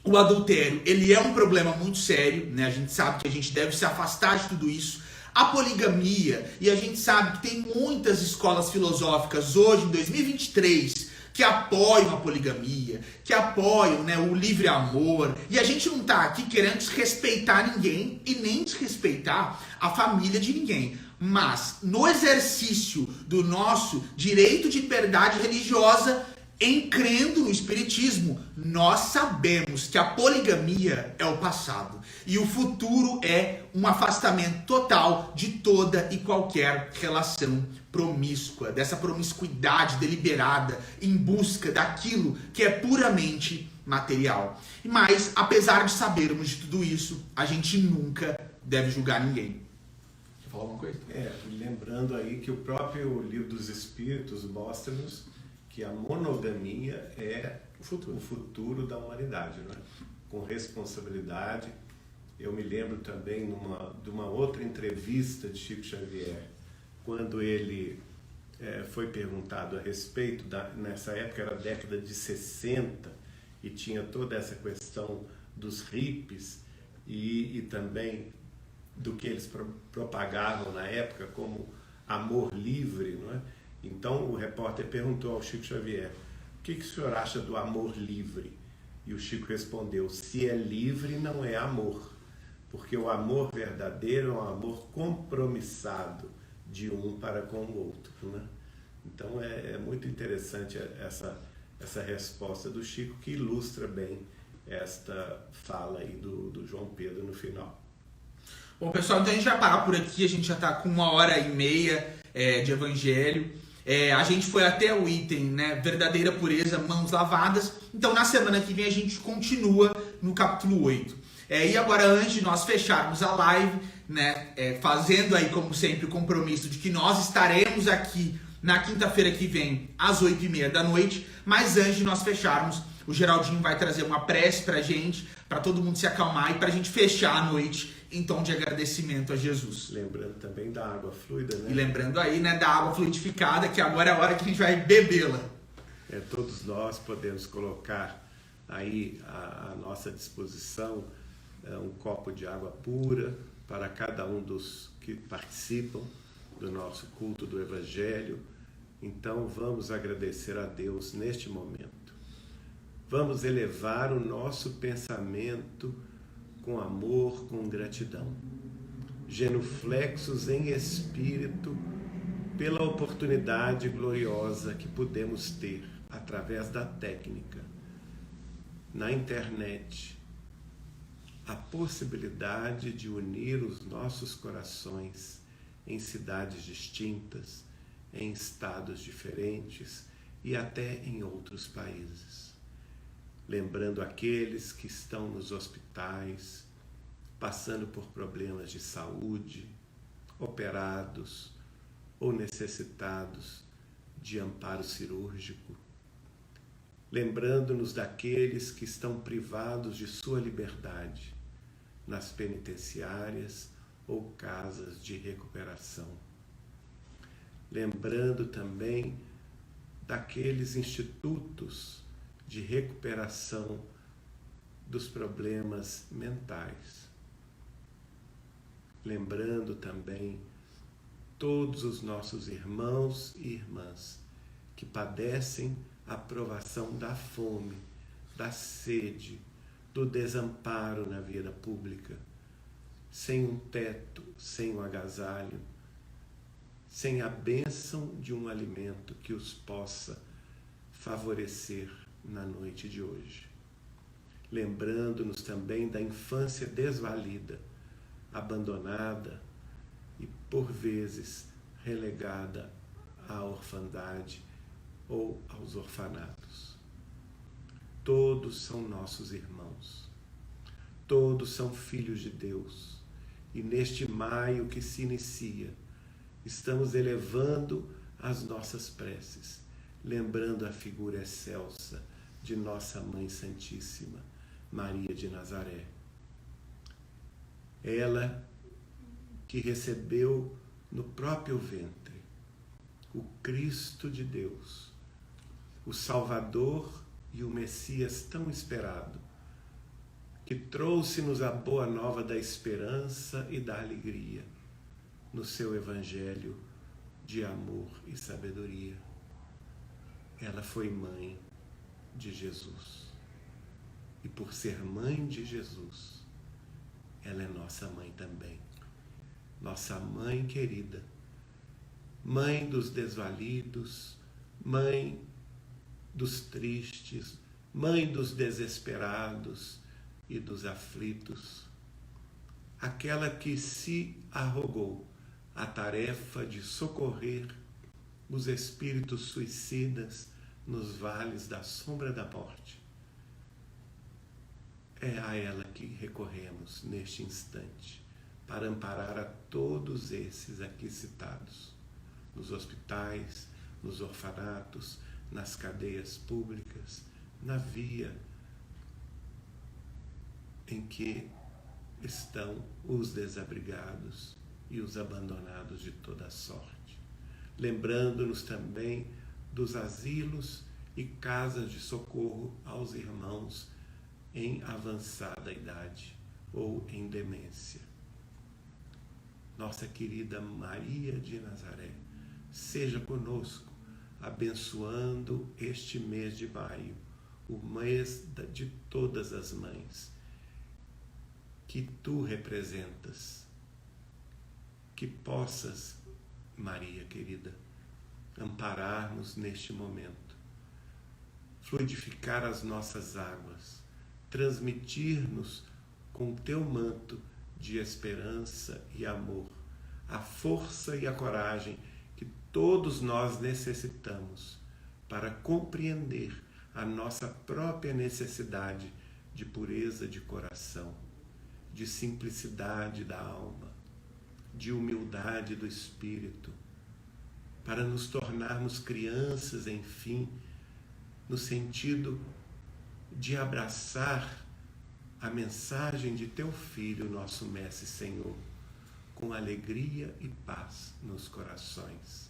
o adultério, ele é um problema muito sério, né? A gente sabe que a gente deve se afastar de tudo isso. A poligamia, e a gente sabe que tem muitas escolas filosóficas hoje, em 2023, que apoiam a poligamia, que apoiam, né, o livre amor. E a gente não está aqui querendo desrespeitar ninguém e nem desrespeitar a família de ninguém. Mas, no exercício do nosso direito de liberdade religiosa, em crendo no Espiritismo, nós sabemos que a poligamia é o passado e o futuro é um afastamento total de toda e qualquer relação promíscua, dessa promiscuidade deliberada em busca daquilo que é puramente material. Mas, apesar de sabermos de tudo isso, a gente nunca deve julgar ninguém. Quer falar alguma coisa? Lembrando aí que o próprio Livro dos Espíritos mostra-nos que a monogamia é o futuro da humanidade, né? Com responsabilidade. Eu me lembro também de uma outra entrevista de Chico Xavier, quando ele foi perguntado a respeito, nessa época era a década de 60, e tinha toda essa questão dos hippies e também do que eles propagavam na época como amor livre, não é? Então o repórter perguntou ao Chico Xavier, o que o senhor acha do amor livre? E o Chico respondeu, se é livre não é amor, porque o amor verdadeiro é um amor compromissado de um para com o outro, né? Então é muito interessante essa resposta do Chico, que ilustra bem esta fala aí do João Pedro no final. Bom, pessoal, então a gente vai parar por aqui, a gente já está com 1h30 de evangelho. A gente foi até o item, né, verdadeira pureza, mãos lavadas. Então na semana que vem a gente continua no capítulo 8. E agora, antes de nós fecharmos a live, né, fazendo aí como sempre o compromisso de que nós estaremos aqui na quinta-feira que vem às 8h30 da noite, mas antes de nós fecharmos, o Geraldinho vai trazer uma prece pra gente, para todo mundo se acalmar e pra gente fechar a noite em tom de agradecimento a Jesus. Lembrando também da água fluida, né? E lembrando aí, né, da água fluidificada, que agora é a hora que a gente vai bebê-la. Todos nós podemos colocar aí à nossa disposição um copo de água pura para cada um dos que participam do nosso culto do Evangelho. Então vamos agradecer a Deus neste momento. Vamos elevar o nosso pensamento com amor, com gratidão, genuflexos em espírito pela oportunidade gloriosa que podemos ter através da técnica, na internet, a possibilidade de unir os nossos corações em cidades distintas, em estados diferentes e até em outros países. Lembrando aqueles que estão nos hospitais, passando por problemas de saúde, operados ou necessitados de amparo cirúrgico. Lembrando-nos daqueles que estão privados de sua liberdade nas penitenciárias ou casas de recuperação. Lembrando também daqueles institutos de recuperação dos problemas mentais. Lembrando também todos os nossos irmãos e irmãs que padecem a provação da fome, da sede, do desamparo na vida pública, sem um teto, sem um agasalho, sem a bênção de um alimento que os possa favorecer na noite de hoje. Lembrando-nos também da infância desvalida, abandonada e, por vezes, relegada à orfandade ou aos orfanatos. Todos são nossos irmãos, todos são filhos de Deus, e neste maio que se inicia, estamos elevando as nossas preces, lembrando a figura excelsa de nossa Mãe Santíssima, Maria de Nazaré. Ela que recebeu no próprio ventre o Cristo de Deus, o Salvador e o Messias tão esperado, que trouxe-nos a boa nova da esperança e da alegria no seu Evangelho de amor e sabedoria. Ela foi mãe de Jesus. E por ser mãe de Jesus, ela é nossa mãe também. Nossa mãe querida, mãe dos desvalidos, mãe dos tristes, mãe dos desesperados e dos aflitos. Aquela que se arrogou a tarefa de socorrer os espíritos suicidas nos vales da sombra da morte. É a ela que recorremos neste instante para amparar a todos esses aqui citados, nos hospitais, nos orfanatos, nas cadeias públicas, na via em que estão os desabrigados e os abandonados de toda sorte. Lembrando-nos também dos asilos e casas de socorro aos irmãos em avançada idade ou em demência. Nossa querida Maria de Nazaré, seja conosco, abençoando este mês de maio, o mês de todas as mães, que tu representas. Que possas, Maria querida, amparar-nos neste momento, fluidificar as nossas águas, transmitir-nos com teu manto de esperança e amor, a força e a coragem que todos nós necessitamos para compreender a nossa própria necessidade de pureza de coração, de simplicidade da alma, de humildade do espírito, para nos tornarmos crianças, enfim, no sentido de abraçar a mensagem de teu Filho, nosso Mestre Senhor, com alegria e paz nos corações,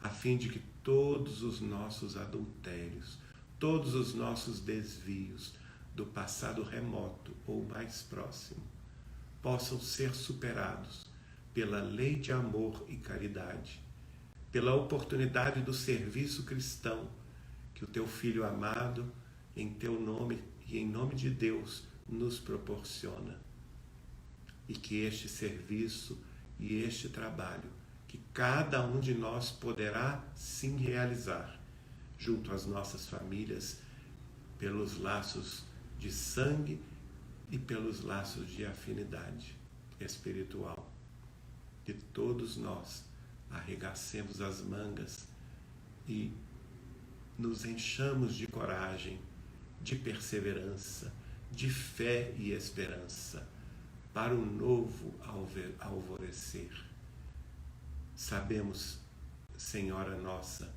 a fim de que todos os nossos adultérios, todos os nossos desvios do passado remoto ou mais próximo possam ser superados pela lei de amor e caridade, pela oportunidade do serviço cristão que o teu Filho amado, em teu nome e em nome de Deus, nos proporciona. E que este serviço e este trabalho, que cada um de nós poderá sim realizar, junto às nossas famílias, pelos laços de sangue e pelos laços de afinidade espiritual, que todos nós arregacemos as mangas e nos enchamos de coragem, de perseverança, de fé e esperança para o novo alvorecer. Sabemos, Senhora nossa,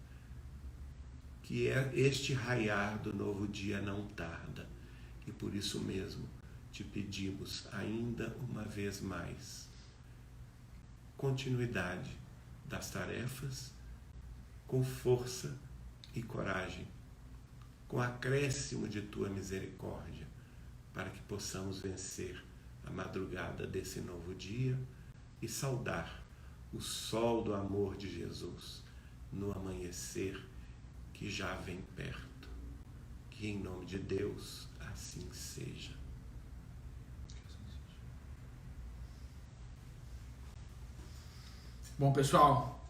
que este raiar do novo dia não tarda, e por isso mesmo te pedimos ainda uma vez mais continuidade das tarefas, com força e coragem, com acréscimo de tua misericórdia, para que possamos vencer a madrugada desse novo dia e saudar o sol do amor de Jesus no amanhecer que já vem perto. Que em nome de Deus assim seja. Bom, pessoal,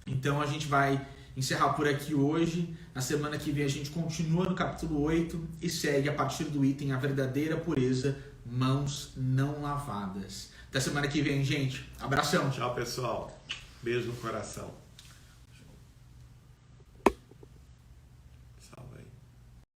então a gente vai encerrar por aqui hoje. Na semana que vem a gente continua no capítulo 8 e segue a partir do item A Verdadeira Pureza, Mãos Não Lavadas. Até semana que vem, gente. Abração. Tchau, pessoal. Beijo no coração.